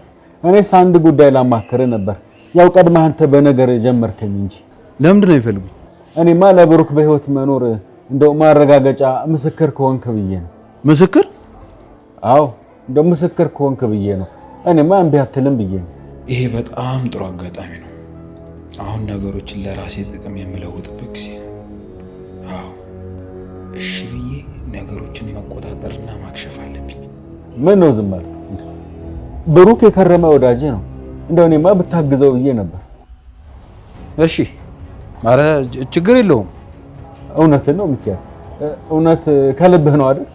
እኔስ አንድ ጉዳይ ላማክርህ ነበር። ያው ቀድመህ አንተ በነገር ጀመርከኝ እንጂ። ለምንድን ነው የሚፈልጉኝ? እኔማ ለብሩክ በህይወት መኖር እንደው ማረጋገጫ ምስክር ከሆንክ ብዬ ነው። ምስክር? አዎ እንደው ምስክር ከሆንክ ብዬ ነው። እኔማ እምቢ አትልም ብዬ ነው። ይሄ በጣም ጥሩ አጋጣሚ ነው። አሁን ነገሮችን ለራሴ ጥቅም የምለውጥበት ጊዜ ነው። አዎ እሺ ብዬ ነገሮችን መቆጣጠርና ማክሸፍ አለብኝ። ምን ነው ዝም አልክ? ብሩክ የከረመ ወዳጄ ነው። እንደው እኔማ ብታግዘው ብዬ ነበር። እሺ ኧረ ችግር የለውም። እውነትን ነው ሚኪያስ? እውነት ከልብህ ነው አይደል?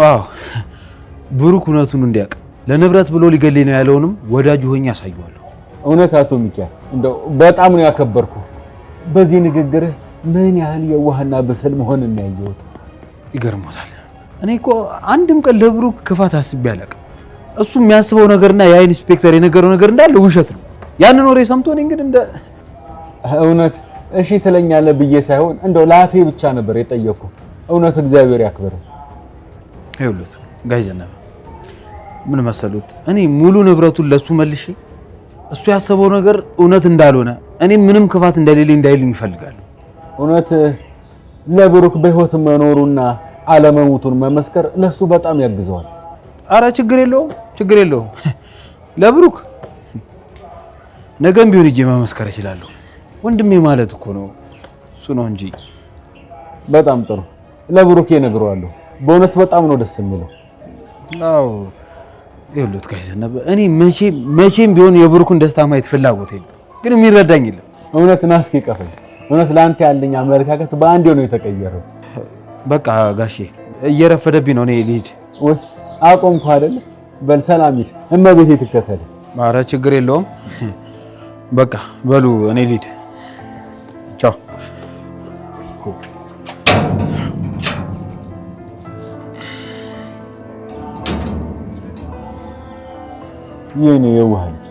አዎ ብሩክ እውነቱን እንዲያውቅ ለንብረት ብሎ ሊገለኝ ነው ያለውንም ወዳጁ ሆኜ አሳየዋለሁ። እውነት አቶ ሚኪያስ እንደው በጣም ነው ያከበርኩ። በዚህ ንግግርህ ምን ያህል የዋህና ብስል መሆንን ነው ያየሁት። ይገርሞታል። እኔ እኮ አንድም ቀን ለብሩክ ክፋት አስቤ አላውቅም። እሱ የሚያስበው ነገርና ያ ኢንስፔክተር የነገረው ነገር እንዳለ ውሸት ነው። ያንን ወሬ ሰምቶ እኔ እንግዲህ እንደ እውነት እሺ ትለኛለህ ብዬ ሳይሆን እንደው ለአፌ ብቻ ነበር የጠየቅኩ። እውነት እግዚአብሔር ያክብረው። ይኸውልህ ጋሽ ዘነበ ምን መሰሉት፣ እኔ ሙሉ ንብረቱን ለሱ መልሼ እሱ ያሰበው ነገር እውነት እንዳልሆነ እኔ ምንም ክፋት እንደሌለኝ እንዳይልኝ ይፈልጋሉ። እውነት ለብሩክ በህይወት መኖሩና አለመሞቱን መመስከር ለሱ በጣም ያግዘዋል። አረ ችግር የለውም። ለብሩክ ነገም ቢሆን እጄ መመስከር እችላለሁ። ወንድሜ ማለት እኮ ነው እሱ ነው እንጂ። በጣም ጥሩ። ለብሩክ እነግረዋለሁ። በእውነት በጣም ነው ደስ የሚለው። አዎ ይኸውልህ ጋሽ ዘነበ እኔ መቼም ቢሆን የብሩክን ደስታ ማየት ፍላጎት የለም፣ ግን የሚረዳኝ የለም። እውነት ናስኪ ቀፈኝ። እውነት ለአንተ ያለኝ አመለካከት በአንዴ ነው የተቀየረው። በቃ ጋሼ እየረፈደብኝ ነው፣ እኔ ልሂድ። ወይ አቆምኩ አይደል? በል ሰላም ሂድ፣ እመቤቴ ትከተል። ኧረ ችግር የለውም። በቃ በሉ እኔ ልሂድ። ቻው። የኔ የዋህ ልጅ፣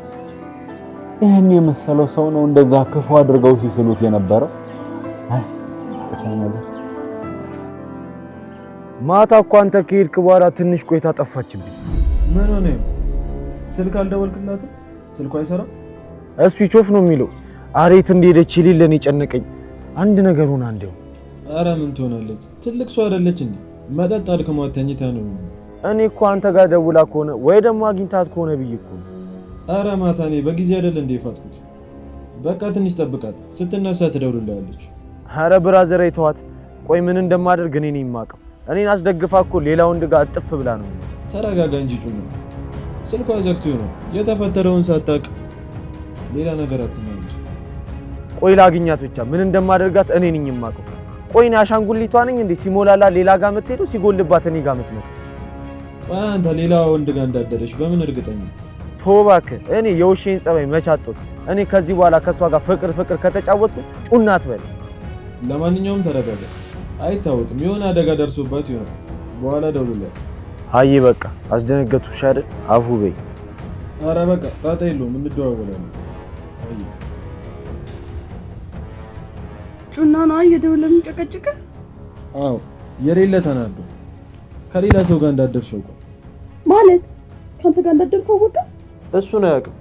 ይሄን የመሰለው ሰው ነው እንደዛ ክፉ አድርገው ሲስሉት የነበረው። ማታ እኮ አንተ ከሄድክ በኋላ ትንሽ ቆይታ ጠፋችብኝ። ምን ሆነ? ስልክ አልደወልክላትም? ስልኩ አይሰራም? እሱ ይቾፍ ነው የሚለው። አሬት እንደሄደች ሊለን የጨነቀኝ አንድ ነገር ሆነ አንዴው። አረ ምን ትሆናለች? ትልቅ ሰው አይደለች እንዴ? መጠጥ አድክሟት ተኝታ ነው። እኔ እኮ አንተ ጋር ደውላ ከሆነ ወይ ደግሞ አግኝታት ከሆነ ብዬ እኮ ነው። አረ ማታ እኔ በጊዜ አይደል እንዴ ፋትኩት። በቃ ትንሽ ጠብቃት፣ ስትነሳ ትደውልልሃለች። አረ ብራዘር አይተዋት። ቆይ ምን እንደማደርግ እኔ ነኝ የማውቀው። እኔን አስደግፋ እኮ ሌላ ወንድ ጋር እጥፍ ብላ ነው። ተረጋጋ እንጂ ጩና፣ ስልኳ ዘግቶ ነው የተፈጠረውን ሳታውቅ ሌላ ነገር አትናገር። ቆይ ላግኛት ብቻ ምን እንደማደርጋት እኔ ነኝ የማውቀው። ቆይ እኔ አሻንጉሊቷ ነኝ እንዴ ሲሞላላ ሌላ ጋር የምትሄደው ሲጎልባት እኔ ጋር የምትመጣው? ቆይ አንተ ሌላ ወንድ ጋር እንዳደረሽ በምን እርግጠኛ? ተው እባክህ። እኔ የውሼን ጸባይ መቻጦት። እኔ ከዚህ በኋላ ከሷ ጋር ፍቅር ከተጫወትኩ ጩና አትበል። ለማንኛውም ተረጋጋ። አይታወቅም። የሆነ አደጋ ደርሶባት ይሆናል። በኋላ ደውልላት። አይ በቃ አስደነገጥኩሽ አይደል? አፉ በይ። ኧረ በቃ ጣጣ የለውም፣ እንደዋወላለን። አይ ጩና ነው እየደወለ የሚጨቀጭቅ? አዎ የሌለ ተናዶ ከሌላ ሰው ጋር እንዳደርሽው ማለት ካንተ ጋር እንዳደርከው ወጣ። እሱን አያውቅም፣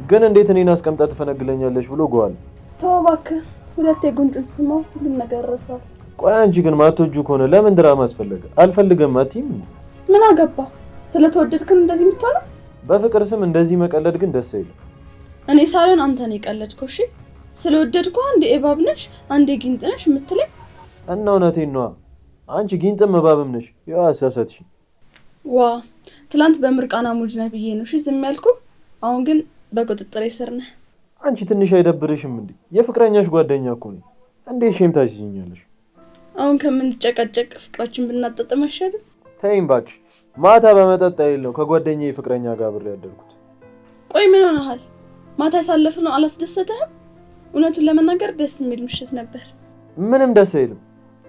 ግን እንዴት እኔን አስቀምጣ ትፈነግለኛለሽ ብሎ ጎዋል። ተው እባክህ፣ ሁለቴ ጉንጩን ስማው ሁሉም ነገር ረሳው። ቆይ አንቺ ግን ማትወጁ ከሆነ ለምን ድራማ አስፈለገ? አልፈልግም አትይም? ምን አገባ? ስለተወደድክን እንደዚህ የምትሆነው? በፍቅር ስም እንደዚህ መቀለድ ግን ደስ አይልም። እኔ ሳሎን አንተ ነው የቀለድከው። እሺ ስለወደድኩ አንዴ እባብ ነሽ አንዴ ጊንጥ ነሽ የምትለኝ እና እውነቴን ነዋ። አንቺ ጊንጥም እባብም ነሽ። ያው አሳሳትሽ። ዋ ትላንት በምርቃና ሙድ ነህ ብዬ ነው እሺ ዝም ያልኩ። አሁን ግን በቁጥጥር ስር ነህ። አንቺ ትንሽ አይደብርሽም እንዴ? የፍቅረኛሽ ጓደኛ እኮ ነኝ። እንዴት ሼም ታስይኛለሽ? አሁን ከምንጨቃጨቅ ፍቅራችን ብናጣጥም አይሻልም? ተይኝ እባክሽ። ማታ በመጠጥ አይደለም ከጓደኛዬ ፍቅረኛ ጋር አብሬ ያደርኩት። ቆይ ምን ሆነሃል? ማታ ያሳለፍነው አላስደሰተህም? እውነቱን ለመናገር ደስ የሚል ምሽት ነበር። ምንም ደስ አይልም።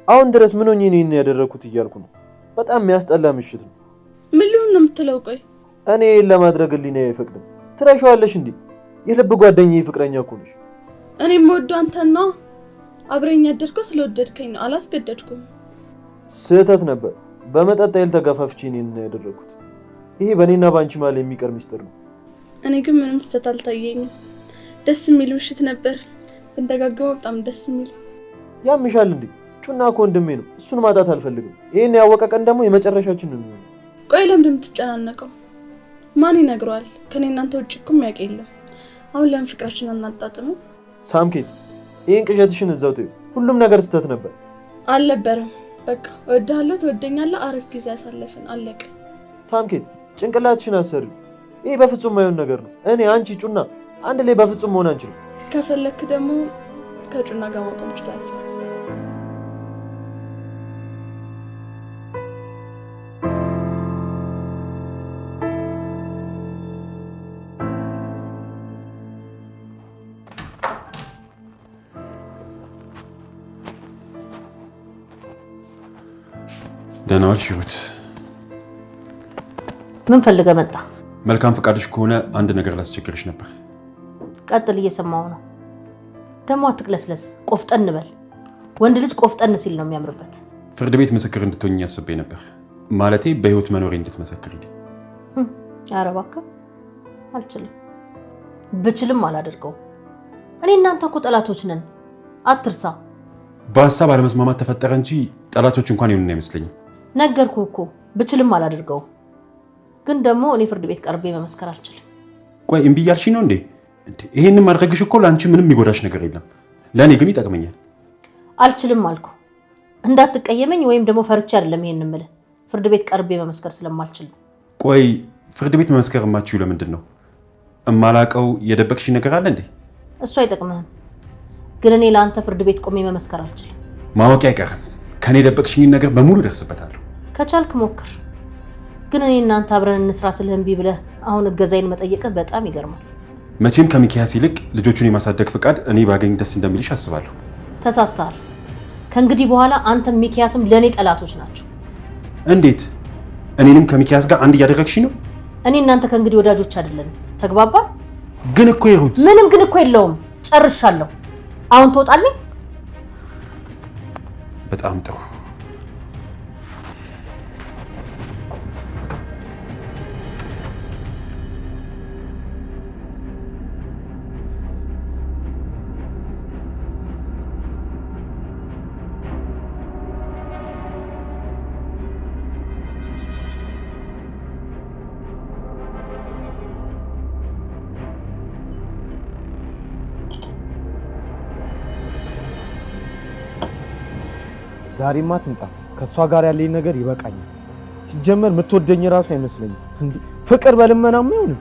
አሁን ድረስ ምን ሆኜ ነው ያደረኩት እያልኩ ነው። በጣም የሚያስጠላ ምሽት ነው። ምን ሊሆን ነው የምትለው? ቆይ እኔ ለማድረግ ሊና አይፈቅድም። ትረሻዋለሽ እንዴ? የልብ ጓደኛዬ ፍቅረኛ እኮ ነሽ። እኔም የምወደው አንተና አብረኝ ያደርከው ስለወደድከኝ ነው፣ አላስገደድኩም። ስህተት ነበር። በመጠጥ አይል ተጋፋፍቼ እኔን ያደረኩት። ይሄ በእኔና ባንቺ ማለት የሚቀር ሚስጥር ነው። እኔ ግን ምንም ስህተት አልታየኝም። ደስ የሚል ምሽት ነበር። እንደጋገመው በጣም ደስ የሚል። ያምሻል እንዴ? ጩና እኮ ወንድሜ ነው። እሱን ማጣት አልፈልግም። ይሄን ያወቀ ቀን ደግሞ የመጨረሻችን ነው የሚሆነው። ቆይ ለምንድን የምትጨናነቀው? ማን ይነግረዋል? ከኔ እናንተ ውጭ እኮ የሚያውቅ የለም። አሁን ለምን ፍቅራችን አናጣጥመው? ሳምኬት ይሄን ቅዠትሽን እዛው ተይው። ሁሉም ነገር ስህተት ነበር። አልነበረም። በቃ እወድሃለሁ፣ ትወደኛለህ፣ አሪፍ ጊዜ ያሳለፍን፣ አለቀ። ሳምኬት ጭንቅላትሽን አሰሪው። ይሄ በፍጹም የማይሆን ነገር ነው። እኔ አንቺ ጩና አንድ ላይ በፍጹም መሆን አንችልም። ከፈለክ ደግሞ ከጩና ጋር ማቆም ይችላል። ደህና ዋልሽ ሂሩት። ምን ፈልገህ መጣ? መልካም ፈቃድሽ ከሆነ አንድ ነገር ላስቸግርሽ ነበር። ቀጥል፣ እየሰማሁ ነው። ደግሞ አትቅለስለስ፣ ቆፍጠን በል። ወንድ ልጅ ቆፍጠን ሲል ነው የሚያምርበት። ፍርድ ቤት ምስክር እንድትሆኝ ያስቤ ነበር። ማለቴ በህይወት መኖሬ እንድትመሰክሪልኝ። ኧረ እባክህ አልችልም። ብችልም አላደርገውም። እኔ እናንተ እኮ ጠላቶች ነን፣ አትርሳ። በሀሳብ አለመስማማት ተፈጠረ እንጂ ጠላቶች እንኳን ይሆኑን አይመስለኝም። ነገርኩህ እኮ ብችልም አላደርገውም። ግን ደግሞ እኔ ፍርድ ቤት ቀርቤ መመስከር አልችልም። ቆይ እምቢ እያልሽኝ ነው እንዴ? ይሄንን ማድረግሽ እኮ ለአንቺ ምንም የሚጎዳሽ ነገር የለም፣ ለእኔ ግን ይጠቅመኛል። አልችልም አልኩ። እንዳትቀየመኝ ወይም ደግሞ ፈርቼ አይደለም ይሄን የምልህ፣ ፍርድ ቤት ቀርቤ መመስከር ስለማልችል ነው። ቆይ ፍርድ ቤት መመስከር የማትችይው ለምንድን ነው? እማላውቀው የደበቅሽ ነገር አለ እንዴ? እሱ አይጠቅምህም። ግን እኔ ለአንተ ፍርድ ቤት ቆሜ መመስከር አልችልም። ማወቅ አይቀርም። ከኔ የደበቅሽኝን ነገር በሙሉ ደርስበታለሁ። ከቻልክ ሞክር። ግን እኔ እናንተ አብረን እንስራ ስልህ እምቢ ብለህ አሁን እገዛይን መጠየቅህ በጣም ይገርማል። መቼም ከሚኪያስ ይልቅ ልጆቹን የማሳደግ ፍቃድ እኔ ባገኝ ደስ እንደሚልሽ አስባለሁ። ተሳስተሃል። ከእንግዲህ በኋላ አንተም ሚኪያስም ለእኔ ጠላቶች ናቸው። እንዴት? እኔንም ከሚኪያስ ጋር አንድ እያደረግሽ ነው? እኔ እናንተ ከእንግዲህ ወዳጆች አይደለንም። ተግባባ? ግን እኮ ይሩት፣ ምንም ግን እኮ የለውም። ጨርሻለሁ። አሁን ትወጣለህ? በጣም ጥሩ። ዛሬማ ትምጣት። ከሷ ጋር ያለኝ ነገር ይበቃኛል። ሲጀመር የምትወደኝ ራሱ አይመስለኝም። እንዴ ፍቅር በልመናም አይሆንም።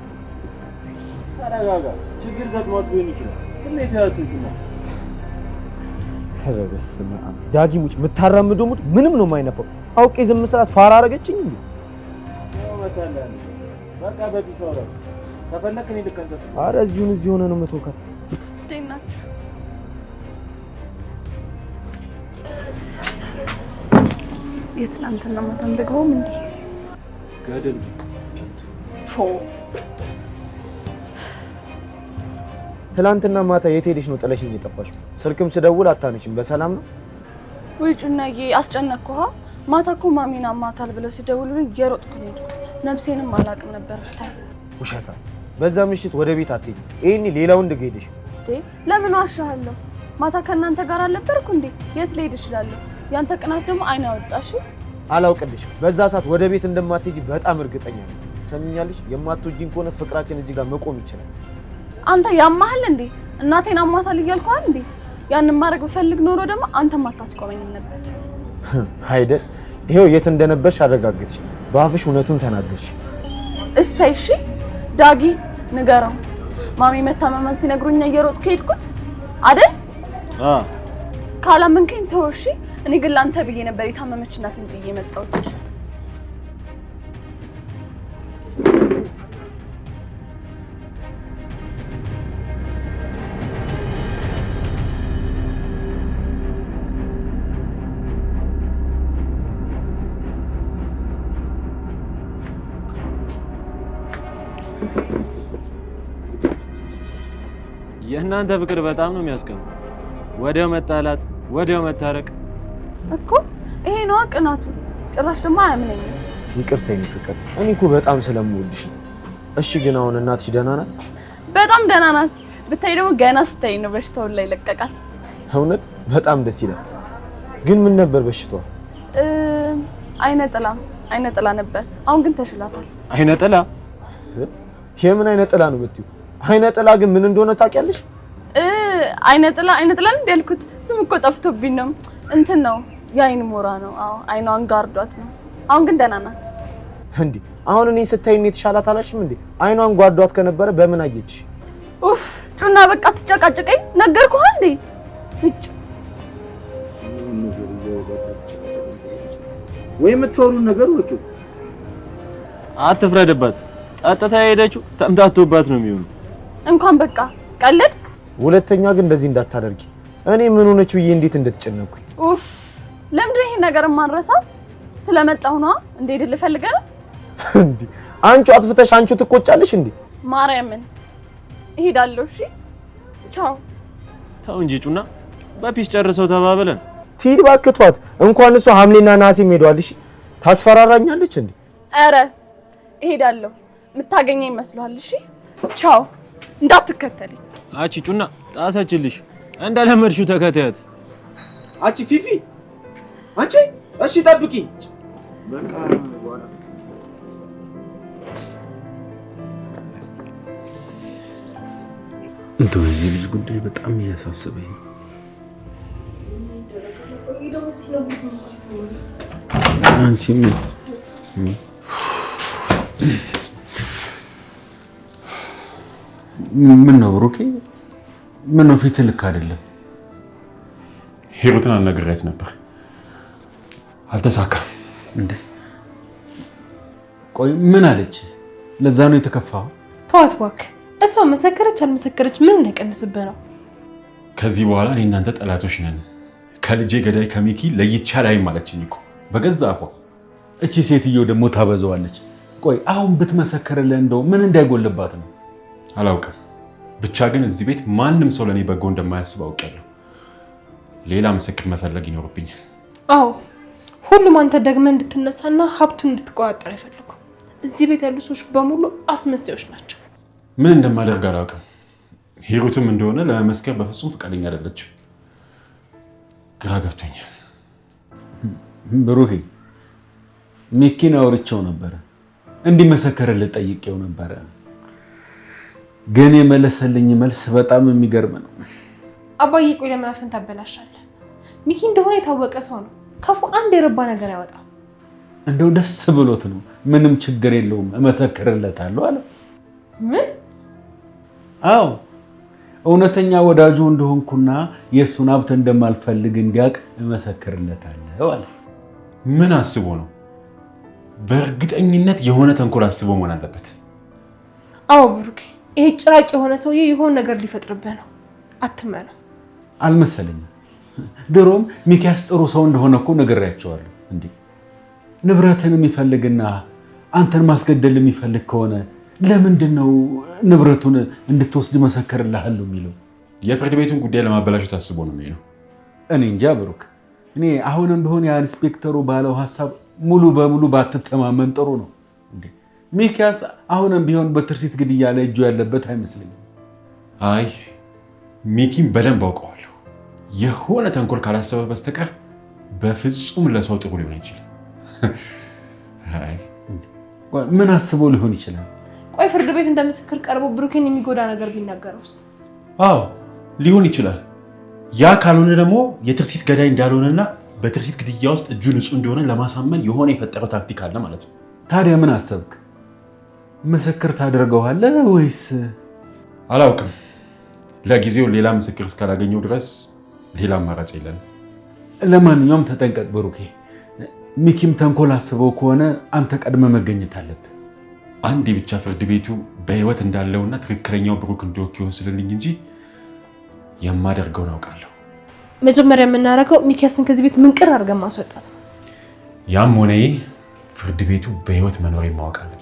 ተረጋጋ። ችግር ገጥሟት ሊሆን ይችላል። ስሜት ያቱጭ ነው። በስመ አብ ዳጊሙች የምታራምደው ሙድ ምንም ነው የማይነፋው። አውቄ ዝም ስላት ፋራ አረገችኝ እንዴ? በቃ በቢስ ወራ ከፈለክ እኔ ልከንተስ። ኧረ እዚህ ሆነ ነው የምትወካት። ደህና ናችሁ? የትናንትና ማታም ደግሞም እንዴ ገደል ትላንትና ማታ የት ሄደሽ ነው ጥለሽኝ የጠፋሽው? ስልክም ስደውል አታነሽም። በሰላም ነው? ወይ ጩናዬ አስጨነቅኩህ። ማታ እኮ ማሚና ማታል ብለው ሲደውሉልኝ እየሮጥኩ ነው የሄድኩት። ነፍሴንም አላውቅም ነበር። ታይ ውሸታ። በዛ ምሽት ወደ ቤት አትሄጂ። ይሄኔ ሌላ ወንድ ጋር ሄደሽ ለምን ዋሻለሁ? ማታ ከእናንተ ጋር አልነበርኩ እንዴ? የት ልሄድ እችላለሁ? ያንተ ቅናት ደግሞ አይን ያወጣሽ። አላውቅልሽም። በዛ ሰዓት ወደ ቤት እንደማትሄጂ በጣም እርግጠኛ ነኝ። ሰምኛለሽ? የማትወጂኝ ከሆነ ፍቅራችን እዚህ ጋር መቆም ይችላል። አንተ ያማህል እንዴ? እናቴን አሟታል እያልኩህ እንዴ? ያንን ማድረግ ብፈልግ ኖሮ ደግሞ አንተም አታስቆመኝም ነበር አይደል? ይሄው የት እንደነበርሽ አረጋግጥሽ። በአፍሽ እውነቱን ተናገርሽ። እሰይ እሺ ዳጊ ንገረው። ማሚ መታመማን ሲነግሩኝ እየሮጥኩ ሄድኩት አይደል? ካላመንከኝ ተው እሺ። እኔ ግን ላንተ ብዬ ነበር የታመመች እናቴን ጥዬ መጣሁት። የእናንተ ፍቅር በጣም ነው የሚያስቀናው። ወዲያው መጣላት፣ ወዲያው መታረቅ እኮ ይሄ ነው ቅናቱ። ጭራሽ ደግሞ አያምነኝም። ይቅርታ የኔ ፍቅር፣ እኔ እኮ በጣም ስለምወድሽ ነው። እሺ ግን አሁን እናትሽ ደህና ናት? በጣም ደህና ናት። ብታይ ደግሞ ገና ስታይ ነው በሽታው ላይ ለቀቃት። እውነት በጣም ደስ ይላል። ግን ምን ነበር በሽታዋ? አይነ ጥላ ነበር። አሁን ግን ተሽላታል። አይነ ጥላ? የምን አይነ ጥላ ነው የምትይው? አይነ ጥላ ግን ምን እንደሆነ ታውቂያለሽ? አይነ ጥላ እንዴ ያልኩት ስም እኮ ጠፍቶብኝ ነው። እንትን ነው የአይን ሞራ ነው። አዎ አይኗን ጋርዷት ነው። አሁን ግን ደህና ናት። እንዴ አሁን እኔ ስታይ ነው የተሻላት አላልሽም እንዴ? አይኗን ጓዷት ከነበረ በምን አየች? ኡፍ ጩና በቃ ትጨቃጨቀኝ። ነገርኩህ እንዴ? እጭ ወይ የምትወሩን ነገር ወጪው አትፍረድባት። ጠጥታ ሄደችው ተምታቶባት ነው የሚሆነው። እንኳን በቃ ቀለድ። ሁለተኛ ግን እንደዚህ እንዳታደርጊ። እኔ ምን ሆነች ብዬ እንዴት እንደተጨነኩኝ። ኡፍ ለምንድን ነው ይሄን ነገር ማንረሳው? ስለመጣሁ ነው እንዴ? ድል ፈልገህ ነው እንዴ? አንቺ አጥፍተሽ አንቺ ትቆጫለሽ እንዴ? ማርያምን እሄዳለሁ። እሺ ቻው። ተው እንጂ ጩና፣ በፒስ ጨርሰው ተባብለን። ትሂድ እባክህ ተዋት። እንኳን እሷ ሐምሌና ነሐሴም ሄዷል። እሺ ታስፈራራኛለች እንዴ? ኧረ እሄዳለሁ። የምታገኘኝ ይመስልሃል? እሺ ቻው። እንዳትከተለኝ። አቺ ጩና ጣሰችልሽ። እንደለመድሽው ተከታያት። አቺ ፊፊ አንቺ እሺ ጠብቂኝ። በቃ በኋላ እንደው የዚህ ልጅ ጉዳይ በጣም እያሳሰበኝ። አንቺም ምን ነው ብሩኬ? ምን ነው ፊት ልክ አይደለም? ሂሩትን አናግሬያት ነበር፣ አልተሳካም። እንዴ ቆይ ምን አለች? ለዛ ነው የተከፋው? ተዋት እባክህ። እሷ መሰከረች አልመሰከረች ምን እንዳይቀንስብህ ነው። ከዚህ በኋላ እኔ እናንተ ጠላቶች ነን። ከልጄ ገዳይ ከሚኪ ለይቻ ላይ ማለችኝ እኮ በገዛ አፏ። እቺ ሴትዮ ደግሞ ታበዛዋለች። ቆይ አሁን ብትመሰከርልህ እንደው ምን እንዳይጎልባት ነው? አላውቅም። ብቻ ግን እዚህ ቤት ማንም ሰው ለኔ በጎ እንደማያስብ አውቃለሁ። ሌላ ምስክር መፈለግ ይኖርብኛል። አዎ ሁሉም አንተ ደግመህ እንድትነሳና ሀብቱን እንድትቆጣጠር አይፈልጉም። እዚህ ቤት ያሉ ሰዎች በሙሉ አስመሳዮች ናቸው። ምን እንደማደርግ አላውቅም። ሂሩትም እንደሆነ ለመመስከር በፍጹም ፈቃደኛ አይደለችም። ግራ ገብቶኛል። ብሩኬ ሚኪን አውርቼው ነበረ፣ እንዲመሰከርልህ ጠይቄው ነበረ። ግን የመለሰልኝ መልስ በጣም የሚገርም ነው። አባዬ ቆይ ለምን አፍን ታበላሻለህ? ሚኪ እንደሆነ የታወቀ ሰው ነው። ከፉ አንድ የረባ ነገር ያወጣ። እንደው ደስ ብሎት ነው። ምንም ችግር የለውም እመሰክርለታለሁ አለ። ምን? አዎ እውነተኛ ወዳጁ እንደሆንኩና የእሱን ሀብት እንደማልፈልግ እንዲያውቅ እመሰክርለታለሁ አለ። ምን አስቦ ነው? በእርግጠኝነት የሆነ ተንኮል አስቦ መሆን አለበት። አዎ ብሩክ፣ ይሄ ጭራቅ የሆነ ሰውዬ የሆነ ነገር ሊፈጥርብህ ነው። አትመነው። አልመሰለኝም። ድሮም ሚኪያስ ጥሩ ሰው እንደሆነ እኮ ነግሬያቸዋለሁ። እንዴ ንብረትን የሚፈልግና አንተን ማስገደል የሚፈልግ ከሆነ ለምንድን ነው ንብረቱን እንድትወስድ መሰከርልሃለሁ የሚለው? የፍርድ ቤቱን ጉዳይ ለማበላሸት አስቦ ነው የሚለው። እኔ እንጃ ብሩክ። እኔ አሁንም ቢሆን የኢንስፔክተሩ ባለው ሐሳብ ሙሉ በሙሉ ባትተማመን ጥሩ ነው። ሚኪያስ አሁንም ቢሆን በትርሲት ግድያ ላይ እጁ ያለበት አይመስለኝም። አይ ሚኪን በደንብ አውቀዋለሁ። የሆነ ተንኮል ካላሰበ በስተቀር በፍጹም ለሰው ጥሩ ሊሆን አይችልም። ምን አስበው ሊሆን ይችላል? ቆይ ፍርድ ቤት እንደ ምስክር ቀርቦ ብሩኬን የሚጎዳ ነገር ቢናገረውስ? አዎ ሊሆን ይችላል። ያ ካልሆነ ደግሞ የትርሲት ገዳይ እንዳልሆነና በትርሲት ግድያ ውስጥ እጁ ንጹህ እንደሆነ ለማሳመን የሆነ የፈጠረው ታክቲክ አለ ማለት ነው። ታዲያ ምን አሰብክ? ምስክር ታደርገዋለህ ወይስ? አላውቅም። ለጊዜው ሌላ ምስክር እስካላገኘው ድረስ ሌላ አማራጭ የለንም። ለማንኛውም ተጠንቀቅ ብሩኬ። ሚኪም ተንኮል አስበው ከሆነ አንተ ቀድመ መገኘት አለብህ። አንድ ብቻ ፍርድ ቤቱ በህይወት እንዳለውና ትክክለኛው ብሩክ እንደወክ ይወስንልኝ እንጂ የማደርገውን አውቃለሁ። መጀመሪያ የምናደርገው ሚኪያስን ከዚህ ቤት ምንቅር አድርገን ማስወጣት ነው። ያም ሆነ ፍርድ ቤቱ በህይወት መኖር ማወቅ አለበት።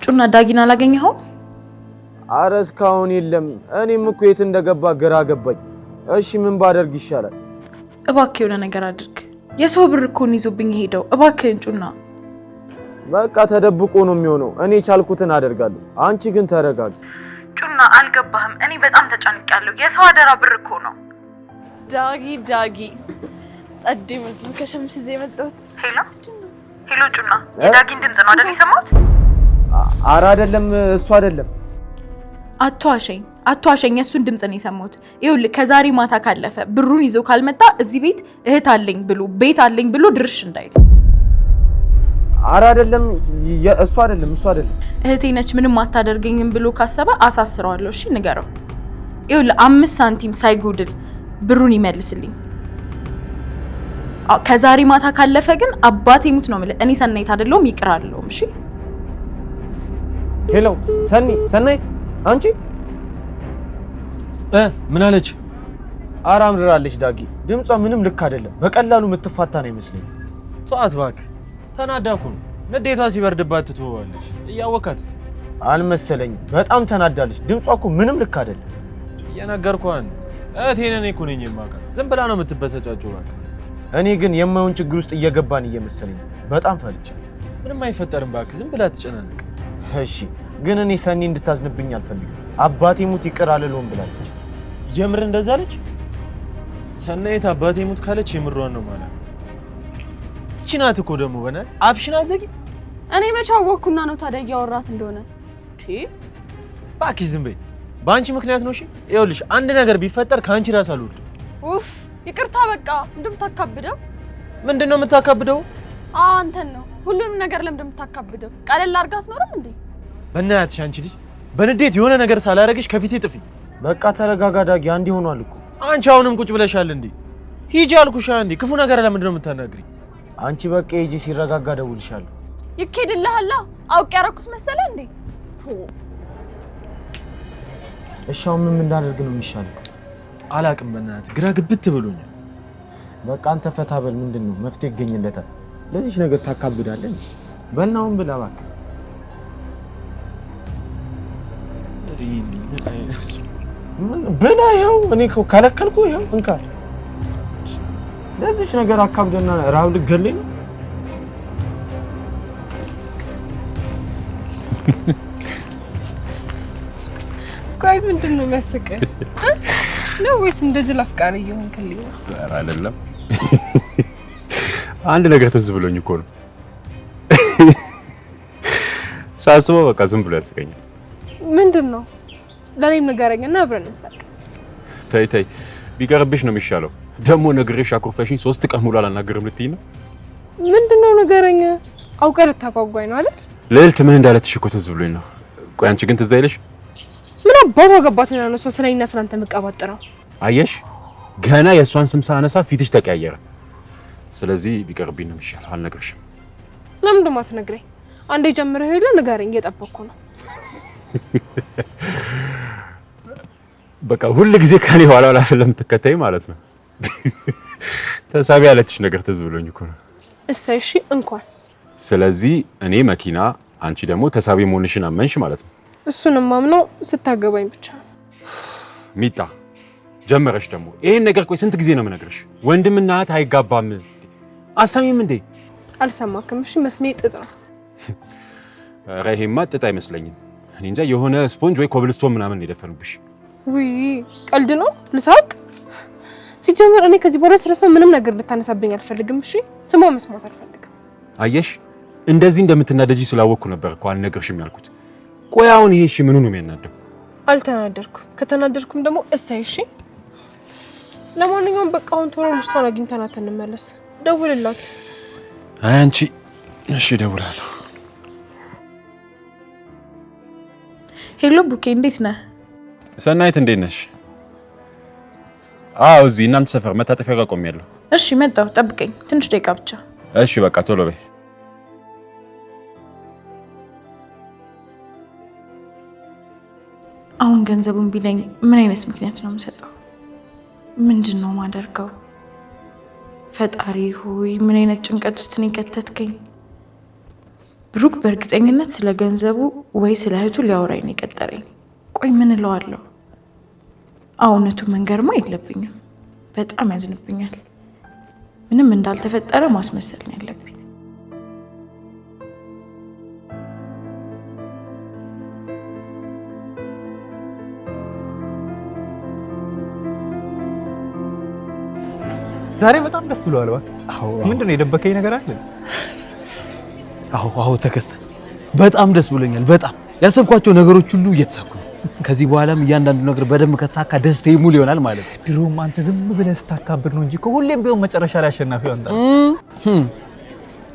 ጩና ዳጊን አላገኘኸው? አረ እስካሁን የለም። እኔም እኮ የት እንደገባ ግራ ገባኝ። እሺ ምን ባደርግ ይሻላል? እባክህ የሆነ ነገር አድርግ። የሰው ብር እኮ ነው ይዞብኝ ሄደው። እባክህን ጩና። በቃ ተደብቆ ነው የሚሆነው። እኔ ቻልኩትን አደርጋለሁ። አንቺ ግን ተረጋጊ። ጩና አልገባህም። እኔ በጣም ተጨንቄያለሁ። የሰው አደራ ብር እኮ ነው። ዳጊ ጸዴ መስሎ ከሸምሽ ይዘህ የመጣሁት። ሄሎ ጩና፣ የዳጊን ድምጽ ነው አይደል የሰማሁት? አረ አይደለም፣ እሱ አይደለም። አቷሸኝ የሱን ድምጽ ነው የሰማሁት። ይኸውልህ ከዛሬ ማታ ካለፈ ብሩን ይዞ ካልመጣ እዚህ ቤት እህት አለኝ ብሎ ቤት አለኝ ብሎ ድርሽ እንዳይል። አረ አይደለም፣ እሱ አይደለም። እህቴ ነች ምንም አታደርገኝም ብሎ ካሰበ አሳስረዋለሁ። እሺ ንገረው። ይኸውልህ 5 ሳንቲም ሳይጎድል ብሩን ይመልስልኝ። ከዛሬ ማታ ካለፈ ግን አባቴ ሙት ነው የምልህ። እኔ ሰናይት አይደለሁም ይቅር አለሁም። እሺ ሄሎ ሰናይት፣ አንቺ ምን አለች? ኧረ አምርራለች ዳጊ። ድምጿ ምንም ልክ አይደለም። በቀላሉ የምትፋታ ነው ይመስለኝ። ተዋት እባክህ። ተናዳኩ ነው። ንዴቷ ሲበርድባት ትተዋለች። እያወካት አልመሰለኝም። በጣም ተናዳለች። ድምጿ እኮ ምንም ልክ አይደለም። እየነገርኩህ እህቴን እኔ እኮ ነኝ የማውቃት። ዝም ብላ ነው የምትበሰጫቸው እባክህ። እኔ ግን የማይሆን ችግር ውስጥ እየገባን እየመሰለኝ በጣም ፈርቻለሁ። ምንም አይፈጠርም እባክህ። ዝም ብላ ትጨናነቅ። እሺ ግን እኔ ሰኒ እንድታዝንብኝ አልፈልግም። አባቴ ሙት ይቅር አልለውም ብላለች። የምር እንደዛ አለች? ሰናይት አባቴ ሙት ካለች የምሯን ነው ማለት። እቺ ናት እኮ ደግሞ በእናትህ አፍሽን አዘጊ። እኔ መቼ አወኩና ነው ታዲያ እያወራት እንደሆነ? እባክሽ ዝም በይ። በአንቺ ምክንያት ነው። እሺ ይኸውልሽ አንድ ነገር ቢፈጠር ከአንቺ ራስ አልወርድም። ኡፍ ይቅርታ በቃ። እንደምታካብደው ምንድን ነው የምታካብደው? አንተን ነው ሁሉም ነገር ለምን እንደምታካብደው? ቀለል አድርጋት ኖርም እንዴ? በእናትሽ አንቺ ልጅ በንዴት የሆነ ነገር ሳላረግሽ ከፊቴ ጥፊ። በቃ ተረጋጋ ዳጊ። አንዴ ሆኗል እኮ። አንቺ አሁንም ቁጭ ብለሻል እንዴ? ሂጂ አልኩሽ። አንዴ ክፉ ነገር ለምንድን ነው የምታናግሪኝ? አንቺ በቃ ሂጂ፣ ሲረጋጋ ደውልሻለሁ። ይኬድልሃል። አውቄ ያረኩት መሰለ እንዴ? እሺ አሁን ምን እንዳደርግ ነው የሚሻለው? አላቅም። በእናትህ ግራ ግብት ብሎኛል። በቃ አንተ ፈታ በል። ምንድን ነው መፍትሄ ይገኝለታል። ለዚህ ነገር ታካብዳለህ። በልናውን ብላ እባክህ። ብላ ይኸው። እኔ እኮ ከለከልኩ። ይኸው እንካ። ለዚህ ነገር አካብደና ረሃብ ልትገለኝ ነው። ቆይ ምንድን ነው የሚያስቅህ ነው ወይስ እንደ ጅል አፍቃሪ እየሆንክልኝ ነው? ኧረ አይደለም። አንድ ነገር ትዝ ብሎኝ እኮ ነው። ሳስበው በቃ ዝም ብሎ ያስቀኛል። ምንድን ነው? ለኔም ንገረኝና አብረን እንሳቅ። ተይ ቢቀርብሽ ነው የሚሻለው። ደግሞ ነግሬሽ አኩርፈሽኝ 3 ቀን ሙሉ አላናገርም ልትይኝ ነው? ምንድን ነው ንገረኝ። አውቀህ ልታጓጓኝ ነው አይደል? ልዕልት ምን እንዳለችሽ እኮ ትዝ ብሎኝ ነው። ቆይ አንቺ ግን ትዝ አይልሽ? ምን አባቷ ገባት ነው እሷ ስለኔና ስለአንተ የምትቀባጥረው? አየሽ ገና የእሷን ስም ሳነሳ ፊትሽ ተቀያየረ። ስለዚህ ቢቀርብኝ ነው የሚሻለው። አልነግርሽም። ለምን ደሞ አትነግረኝ? አንዴ ጀምረህ ሄለ ንገረኝ፣ እየጠበቅኩ ነው። በቃ ሁሉ ጊዜ ከኔ ኋላ ስለምትከተይ ማለት ነው። ተሳቢ ያለችሽ ነገር ትዝ ብሎኝ እኮ ነው። እሺ እንኳን። ስለዚህ እኔ መኪና፣ አንቺ ደግሞ ተሳቢ መሆንሽን አመንሽ ማለት ነው። እሱንም ማምነው ስታገባኝ ብቻ ነው። ሚጣ ጀመረሽ ደግሞ ይሄን ነገር። ቆይ ስንት ጊዜ ነው የምነግርሽ? ወንድምና እህት አይጋባም። አሰሚም እንዴ? አልሰማክም? እሺ መስሜ ጥጥ ነው። ኧረ ይሄማ ጥጥ አይመስለኝም። እኔ እንጃ የሆነ ስፖንጅ ወይ ኮብልስቶን ምናምን የደፈኑብሽ። ውይ ቀልድ ነው። ልሳቅ? ሲጀመር እኔ ከዚህ በኋላ ስለሰው ምንም ነገር ልታነሳብኝ አልፈልግም። እሺ ስሟ መስማት አልፈልግም። አየሽ እንደዚህ እንደምትናደጂ ስላወቅኩ ነበር እኮ አልነግርሽም ያልኩት። ቆይ አሁን ይሄ እሺ ምኑ ነው የሚያናደው? አልተናደርኩም። ከተናደርኩም ደግሞ እሰይ። እሺ ለማንኛውም በቃ አሁን ቶሎ ልጅቷን አግኝተናት እንመለስ። ደውልላት። አይ አንቺ እሺ እደውላለሁ። ሄሎ ብሩኬ እንዴት ነህ? ሰናይት እንዴት ነሽ? አዎ እዚህ እናንተ ሰፈር መታጠፊያ ጋር ቆሜያለሁ። እሺ መጣሁ፣ ጠብቀኝ ትንሽ ደቂቃ ብቻ። እሺ በቃ ቶሎ በይ። አሁን ገንዘቡን ቢለኝ ምን አይነት ምክንያት ነው የምሰጠው? ምንድነው ማደርገው? ፈጣሪ ሆይ ምን አይነት ጭንቀት ውስጥ ነው የከተትከኝ? ብሩክ በእርግጠኝነት ስለ ገንዘቡ ወይ ስለ እህቱ ሊያወራኝ ነው የቀጠረኝ። ቆይ ምን እለዋለሁ? እውነቱ መንገርማ የለብኝም። በጣም ያዝንብኛል። ምንም እንዳልተፈጠረ ማስመሰል ነው ያለብኝ። ዛሬ በጣም ደስ ብሎሃል። እባክህ ምንድነው የደበከኝ ነገር አለ? አዎ ተከስተ በጣም ደስ ብሎኛል። በጣም ያሰብኳቸው ነገሮች ሁሉ እየተሳኩ ነው። ከዚህ በኋላም እያንዳንዱ ነገር በደንብ ከተሳካ ደስታዬ ሙሉ ይሆናል ማለት ነው። ድሮም አንተ ዝም ብለህ ስታካብድ ነው እንጂ ሁሌም ቢሆን መጨረሻ ላይ አሸናፊ አንተ።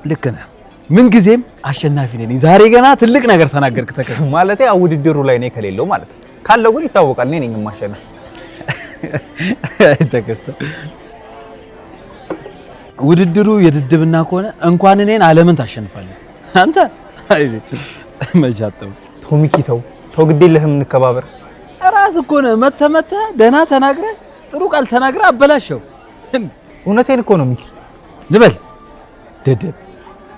ልክ ነህ። ምን ጊዜም አሸናፊ ነኝ። ዛሬ ገና ትልቅ ነገር ተናገርክ ተከስተ። ማለቴ ውድድሩ ላይ እኔ ከሌለው ማለት ነው። ካለው ግን ይታወቃል እኔ ነኝ የማሸነፍ። ተከስተ ውድድሩ የድድብና ከሆነ እንኳን እኔን ዓለምን ታሸንፋለህ አንተ። አይ መጃተው ቶሚኪ ተው ግድ የለህም እንከባበር። ራስ እኮ ነው መተህ ደህና ተናግረህ ጥሩ ቃል ተናግረህ አበላሸው። እውነቴን እኮ ነው ሚኪ። ዝም በል ደደብ።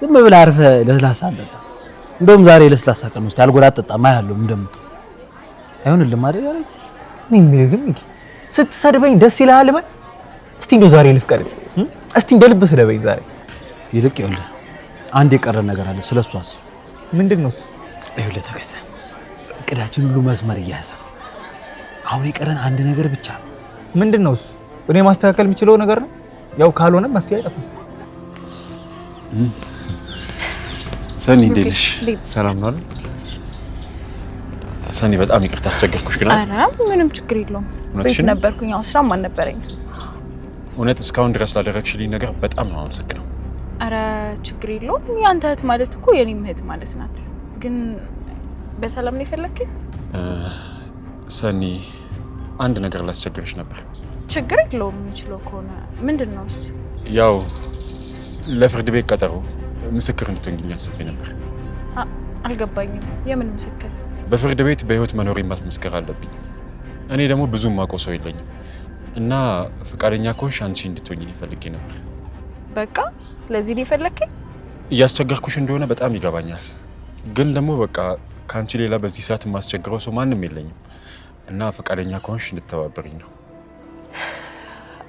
ዝም ብለህ አርፈህ ለስላሳ አጠጣ። እንደውም ዛሬ ለስላሳ ቀን ውስጥ ያልጎዳ አጠጣ ማያለው እንደምትው አይሆንልም አይደል? እኔ ግን ሚኪ ስትሰድበኝ ደስ ይልሃል በል እስቲ እንደው ዛሬ ልፍቀድ። እስቲ እንደ ልብ ስለበኝ ዛሬ። ይልቅ ይኸውልህ አንድ የቀረ ነገር አለ። ስለሱ አስብ። ምንድነው እሱ? ይኸውልህ ተከሰ እቅዳችን ሁሉ መስመር እያያዘ ነው። አሁን የቀረን አንድ ነገር ብቻ ነው። ምንድነው እሱ? እኔ ማስተካከል የምችለው ነገር ነው። ያው ካልሆነ መፍትሄ አይጠፋም። ሰኒ እንዴት ነሽ? ሰላም ነው አይደል? ሰኒ በጣም ይቅርታ አስቸገርኩሽ ግን። ኧረ ምንም ችግር የለውም። ቤት ነበርኩኝ፣ ያው ስራም አልነበረኝ። እውነት እስካሁን ድረስ ላደረግሽልኝ ነገር በጣም ነው አመሰግነው። አረ ችግር የለውም። ያንተ እህት ማለት እኮ የኔም እህት ማለት ናት። ግን በሰላም ነው የፈለግከኝ? ሰኒ አንድ ነገር ላስቸግርሽ ነበር። ችግር የለውም የምችለው ከሆነ። ምንድን ነው እሱ? ያው ለፍርድ ቤት ቀጠሮ ምስክር እንድትሆኝልኝ አስቤ ነበር። አልገባኝም። የምን ምስክር? በፍርድ ቤት በህይወት መኖሬን ማስመስከር አለብኝ። እኔ ደግሞ ብዙም የማውቀው ሰው የለኝም እና ፈቃደኛ ከሆንሽ አንቺ እንድትሆኝልኝ ፈልጌ ነበር። በቃ ለዚህ ነው የፈለግከኝ? እያስቸገርኩሽ እንደሆነ በጣም ይገባኛል፣ ግን ደግሞ በቃ ከአንቺ ሌላ በዚህ ሰዓት የማስቸግረው ሰው ማንም የለኝም እና ፈቃደኛ ከሆንሽ እንድተባበሪኝ ነው።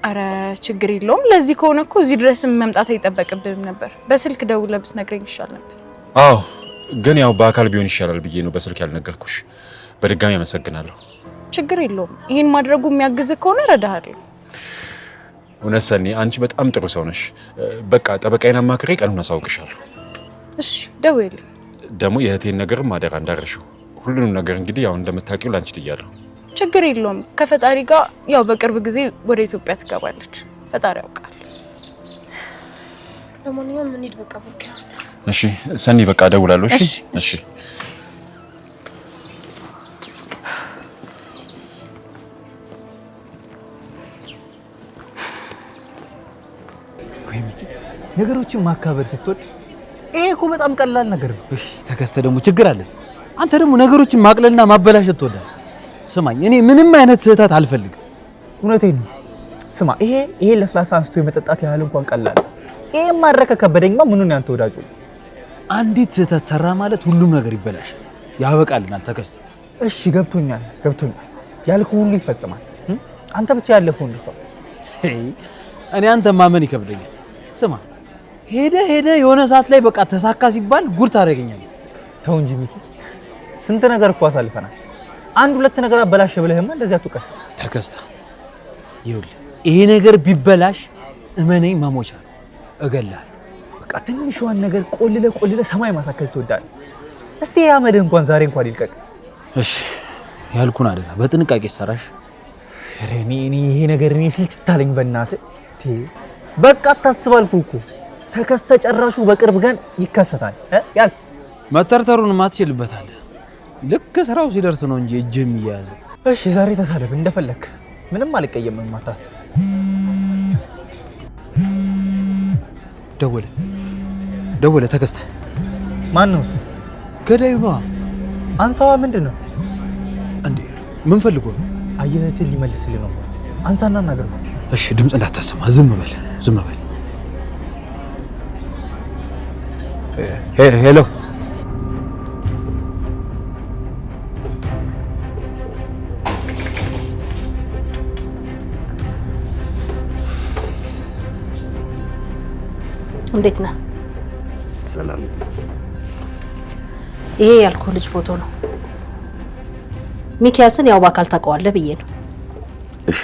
አረ ችግር የለውም። ለዚህ ከሆነ እኮ እዚህ ድረስ መምጣት አይጠበቅብንም ነበር። በስልክ ደውለህ ብትነግረኝ ይሻል ነበር። አዎ ግን ያው በአካል ቢሆን ይሻላል ብዬ ነው በስልክ ያልነገርኩሽ። በድጋሚ አመሰግናለሁ። ችግር የለውም። ይህን ማድረጉ የሚያግዝ ከሆነ እረዳሃለሁ። እውነት ሰኒ አንቺ በጣም ጥሩ ሰው ነሽ። በቃ ጠበቃዬን አማክሬ ቀኑን አሳውቅሻለሁ። እሺ ደውልልኝ። ደግሞ የእህቴን ነገርም አደራ እንዳረሽው። ሁሉንም ነገር እንግዲህ ያው እንደምታውቂው ላንቺ ትያለሁ። ችግር የለውም። ከፈጣሪ ጋር ያው በቅርብ ጊዜ ወደ ኢትዮጵያ ትገባለች። ፈጣሪ ያውቃል። ለማንኛውም እንሂድ በቃ በቃ። እሺ ሰኒ በቃ እደውላለሁ። እሺ እሺ። ነገሮችን ማካበር ስትወድ ይሄ እኮ በጣም ቀላል ነገር ነው። እሺ ተከስተ ደግሞ ችግር አለ። አንተ ደግሞ ነገሮችን ማቅለልና ማበላሸት ትወዳለህ። ስማኝ፣ እኔ ምንም አይነት ስህተት አልፈልግም። እውነቴን ነው። ስማ፣ ይሄ ለስላሳ አንስቶ የመጠጣት ያህል እንኳን ቀላል። ይሄ ማድረግ ከበደኝማ ምኑን ያንተ ወዳጁ። አንዲት ስህተት ሰራ ማለት ሁሉም ነገር ይበላሻል። ያበቃልናል ተከስተ። እሺ ገብቶኛል። ያልኩህ ሁሉ ይፈጽማል። አንተ ብቻ ያለፈው እንደሰው። እኔ አንተ ማመን ይከብደኛል። ስማ፣ ሄደ የሆነ ሰዓት ላይ በቃ ተሳካ ሲባል ጉድ ታደርገኛለህ። ተው እንጂ ሚኪ፣ ስንት ነገር እኮ አሳልፈናል። አንድ ሁለት ነገር አበላሸ ብለህማ እንደዚህ አትውቀስ። ተከስተ ይኸውልህ፣ ይሄ ነገር ቢበላሽ እመነኝ መሞቻ ነው፣ እገልሃለሁ። በቃ ትንሿን ነገር ቆልለ ሰማይ ማሳከል ትወዳለህ። እስቲ ያመድህ እንኳን ዛሬ እንኳን ይልቀቅ። እሺ ያልኩን አደራ በጥንቃቄ ሰራሽ። እኔ ይሄ ነገር ስልችት አለኝ በእናትህ። በቃ አታስባልኩህ እኮ ተከስተ ጨራሹ በቅርብ ቀን ይከሰታል። ያል መተርተሩን ማትችልበታለህ። ልክ ስራው ሲደርስ ነው እንጂ እጅህ የሚያያዘው። እሺ ዛሬ ተሳደብ እንደፈለክ፣ ምንም አልቀየምም። አታስብ። ደወለ ተከስተ። ማን ነው? ገዳዩ ነዋ። አንሳዋ። ምንድን ነው እንዴ? ምን ፈልጎ ነው? አየህትን ሊመልስልህ ነው። አንሳና ነገር ነው። እሺ ድምፅ እንዳታሰማ፣ ዝም በል። ሄሎ እንዴት ነህ? ሰላም። ይሄ ያልኩህ ልጅ ፎቶ ነው። ሚኪያስን ያው በአካል ታውቀዋለህ ብዬ ነው። እሺ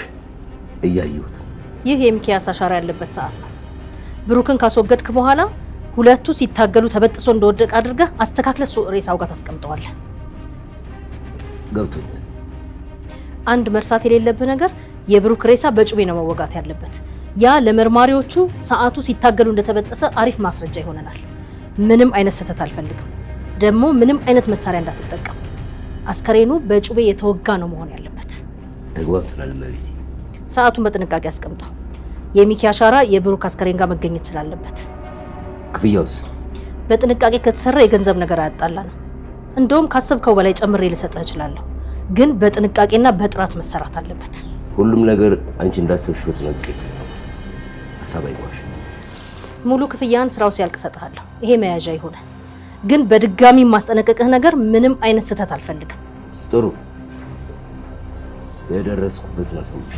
እያየሁት። ይህ የሚኪያስ አሻራ ያለበት ሰዓት ነው። ብሩክን ካስወገድክ በኋላ ሁለቱ ሲታገሉ ተበጥሶ እንደወደቀ አድርገህ አስተካክለህ ሬሳው ጋር ታስቀምጠዋለህ። ገብቶኛል። አንድ መርሳት የሌለብህ ነገር የብሩክ ሬሳ በጩቤ ነው መወጋት ያለበት። ያ ለመርማሪዎቹ ሰዓቱ ሲታገሉ እንደተበጠሰ አሪፍ ማስረጃ ይሆነናል። ምንም አይነት ስህተት አልፈልግም። ደግሞ ምንም አይነት መሳሪያ እንዳትጠቀም። አስከሬኑ በጩቤ የተወጋ ነው መሆን ያለበት። ተግባብተናል እመቤቴ። ሰዓቱን በጥንቃቄ አስቀምጠው። የሚኪ አሻራ የብሩክ አስከሬን ጋር መገኘት ስላለበት። ክፍያውስ? በጥንቃቄ ከተሰራ የገንዘብ ነገር አያጣላ ነው። እንደውም ካሰብከው በላይ ጨምሬ ልሰጥህ እችላለሁ፣ ግን በጥንቃቄና በጥራት መሰራት አለበት። ሁሉም ነገር አንቺ እንዳሰብሽው ተነቅቄ ሀሳብ አይጓሽ። ሙሉ ክፍያን ስራው ሲያልቅ እሰጥሃለሁ። ይሄ መያዣ ይሆነ። ግን በድጋሚ ማስጠነቀቅህ ነገር ምንም አይነት ስህተት አልፈልግም። ጥሩ፣ የደረስኩበት ማሳወሻ